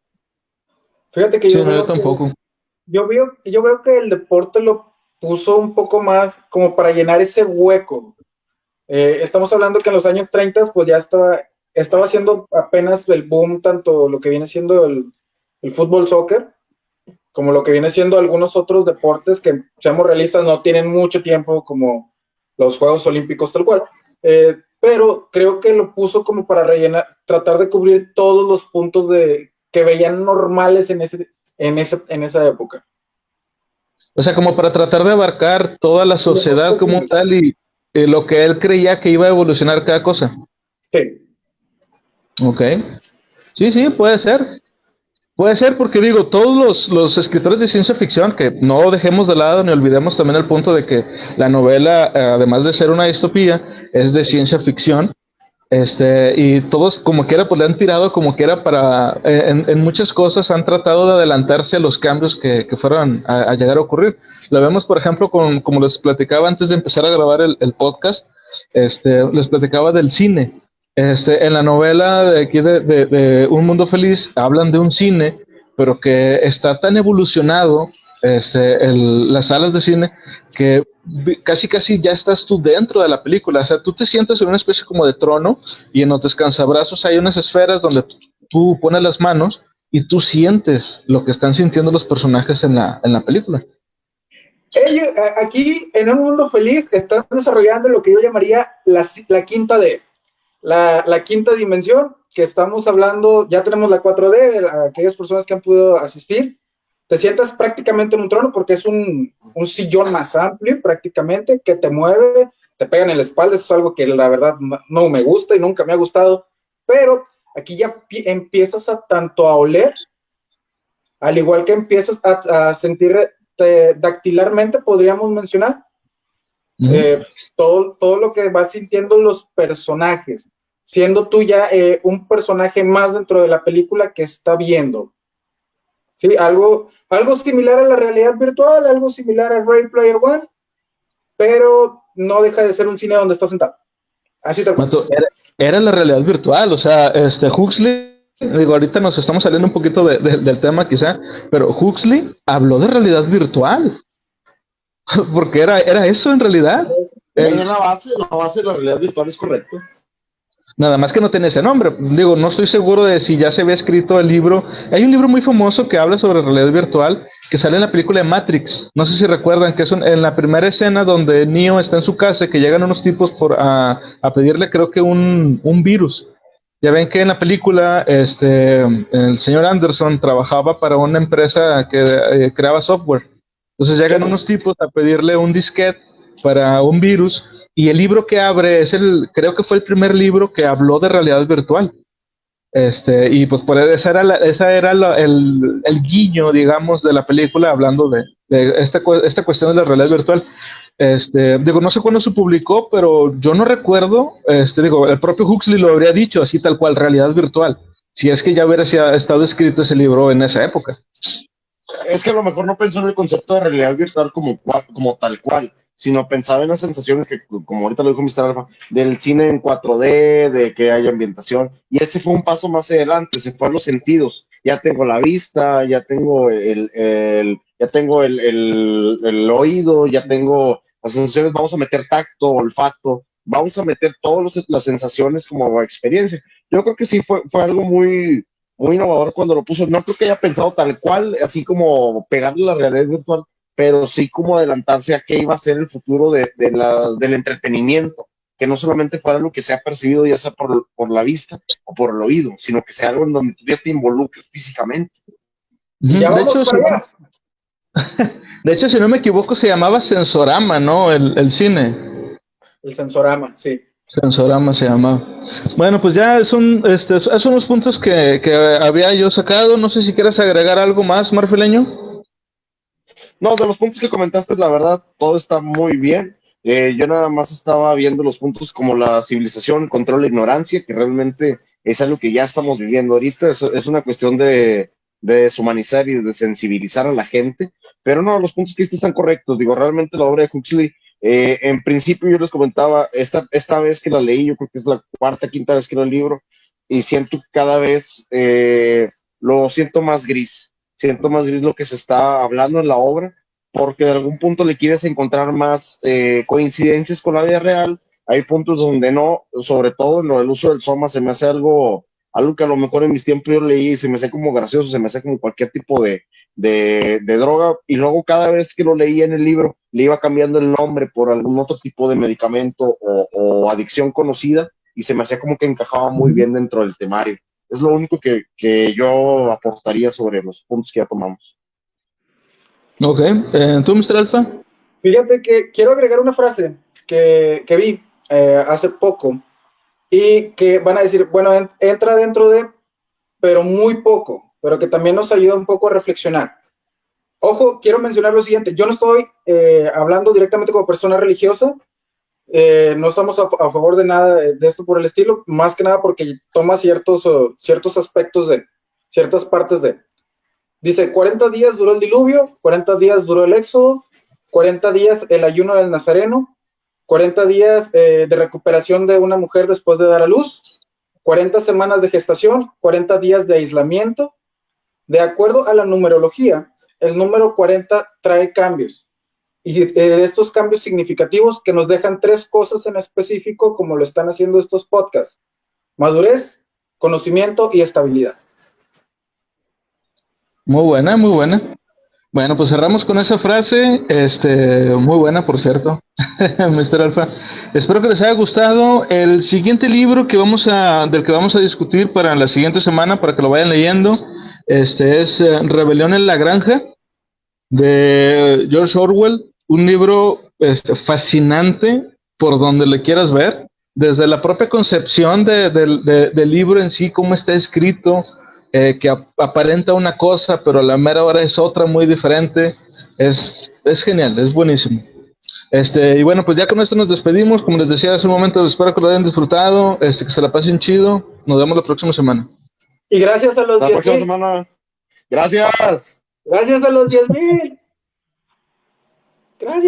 Fíjate que sí, yo tampoco. Yo veo que el deporte lo puso un poco más como para llenar ese hueco. Estamos hablando que en los años 30 pues ya estaba haciendo apenas el boom, tanto lo que viene siendo el fútbol, soccer, como lo que viene siendo algunos otros deportes que, seamos realistas, no tienen mucho tiempo, como los Juegos Olímpicos tal cual. Pero creo que lo puso como para rellenar, tratar de cubrir todos los puntos que veían normales en esa época. O sea, como para tratar de abarcar toda la sociedad como tal y lo que él creía que iba a evolucionar cada cosa. Sí. Ok. Sí, puede ser. Puede ser porque digo, todos los escritores de ciencia ficción, que no dejemos de lado ni olvidemos también el punto de que la novela, además de ser una distopía, es de ciencia ficción. Y todos como quiera pues le han tirado como quiera para, en muchas cosas han tratado de adelantarse a los cambios que fueran a llegar a ocurrir. Lo vemos por ejemplo como les platicaba antes de empezar a grabar el podcast, les platicaba del cine. En la novela de aquí de Un Mundo Feliz hablan de un cine, pero que está tan evolucionado, las salas de cine, que casi ya estás tú dentro de la película. O sea, tú te sientas en una especie como de trono y en los descansabrazos hay unas esferas donde tú pones las manos y tú sientes lo que están sintiendo los personajes en la película. Ellos, aquí, en Un Mundo Feliz, están desarrollando lo que yo llamaría la quinta D, la quinta dimensión, que estamos hablando, ya tenemos la 4D, aquellas personas que han podido asistir, te sientas prácticamente en un trono porque es un sillón más amplio prácticamente, que te mueve, te pegan en la espalda, eso es algo que la verdad no me gusta y nunca me ha gustado, pero aquí ya empiezas a tanto a oler, al igual que empiezas a sentir dactilarmente, podríamos mencionar, todo lo que vas sintiendo los personajes, siendo tú ya un personaje más dentro de la película que está viendo. ¿Sí? Algo similar a la realidad virtual, algo similar a Ready Player One, pero no deja de ser un cine donde estás sentado. Así tal cual. Era la realidad virtual, o sea, Huxley, digo, ahorita nos estamos saliendo un poquito del tema quizá, pero Huxley habló de realidad virtual, porque era eso en realidad. La base de la realidad virtual es correcto. Nada más que no tiene ese nombre. Digo, no estoy seguro de si ya se había escrito el libro. Hay un libro muy famoso que habla sobre realidad virtual que sale en la película de Matrix. No sé si recuerdan que es en la primera escena donde Neo está en su casa, que llegan unos tipos a pedirle, creo que un virus. Ya ven que en la película el señor Anderson trabajaba para una empresa que creaba software. Entonces llegan unos tipos a pedirle un disquete para un virus. Y el libro que abre creo que fue el primer libro que habló de realidad virtual. Y pues esa era el guiño, digamos, de la película hablando de esta cuestión de la realidad virtual. Digo, no sé cuándo se publicó, pero yo no recuerdo, digo, el propio Huxley lo habría dicho así tal cual, realidad virtual, si es que ya hubiera estado escrito ese libro en esa época. Es que a lo mejor no pensó en el concepto de realidad virtual como tal cual, sino pensaba en las sensaciones que, como ahorita lo dijo Mr. Alpha, del cine en 4D, de que haya ambientación, y ese fue un paso más adelante, se fue a los sentidos. Ya tengo la vista, ya tengo el oído, ya tengo las sensaciones, vamos a meter tacto, olfato, vamos a meter todas las sensaciones como experiencia. Yo creo que sí fue algo muy innovador cuando lo puso. No creo que haya pensado tal cual, así como pegarle la realidad virtual, pero sí como adelantarse a qué iba a ser el futuro del entretenimiento, que no solamente fuera lo que se ha percibido ya sea por la vista o por el oído, sino que sea algo en donde tú ya te involucres físicamente. Y ya vamos para allá. De hecho, si no me equivoco, se llamaba Sensorama, ¿no? El cine. El Sensorama, sí. Sensorama se llama. Bueno, pues ya son los puntos que había yo sacado. No sé si quieres agregar algo más, Marfileño. No, de los puntos que comentaste, la verdad, todo está muy bien. Yo nada más estaba viendo los puntos como la civilización, control la ignorancia, que realmente es algo que ya estamos viviendo ahorita. Es una cuestión de deshumanizar y de sensibilizar a la gente. Pero no, los puntos que están correctos. Digo, realmente la obra de Huxley, en principio yo les comentaba, esta vez que la leí, yo creo que es la cuarta, quinta vez que leo el libro, y siento que cada vez lo siento más gris lo que se está hablando en la obra, porque de algún punto le quieres encontrar más coincidencias con la vida real. Hay puntos donde no, sobre todo en lo del uso del soma, se me hace algo que a lo mejor en mis tiempos yo leí y se me hace como gracioso, se me hace como cualquier tipo de droga, y luego cada vez que lo leía en el libro le iba cambiando el nombre por algún otro tipo de medicamento o adicción conocida, y se me hacía como que encajaba muy bien dentro del temario. Es lo único que yo aportaría sobre los puntos que ya tomamos. Ok, ¿tú, Mr. Alfa? Fíjate que quiero agregar una frase que vi hace poco y que van a decir, bueno, entra dentro de, pero muy poco, pero que también nos ayuda un poco a reflexionar. Ojo, quiero mencionar lo siguiente, yo no estoy hablando directamente como persona religiosa, no estamos a favor de nada de esto por el estilo, más que nada porque toma ciertos aspectos de ciertas partes de. Dice, 40 días duró el diluvio, 40 días duró el éxodo, 40 días el ayuno del Nazareno, 40 días de recuperación de una mujer después de dar a luz, 40 semanas de gestación, 40 días de aislamiento. De acuerdo a la numerología, el número 40 trae cambios. Y estos cambios significativos que nos dejan tres cosas en específico, como lo están haciendo estos podcasts: madurez, conocimiento y estabilidad. Muy buena, muy buena. Bueno, pues cerramos con esa frase, muy buena, por cierto, Mr. Alfa. Espero que les haya gustado. El siguiente libro del que vamos a discutir para la siguiente semana, para que lo vayan leyendo, es Rebelión en la Granja, de George Orwell. Un libro fascinante por donde le quieras ver, desde la propia concepción del libro en sí, cómo está escrito, que aparenta una cosa, pero a la mera hora es otra muy diferente. Es genial, es buenísimo. Y bueno, pues ya con esto nos despedimos. Como les decía hace un momento, espero que lo hayan disfrutado, que se la pasen chido. Nos vemos la próxima semana. Y gracias a los La 10,000. próxima semana. Gracias. Gracias a los 10,000. Gracias.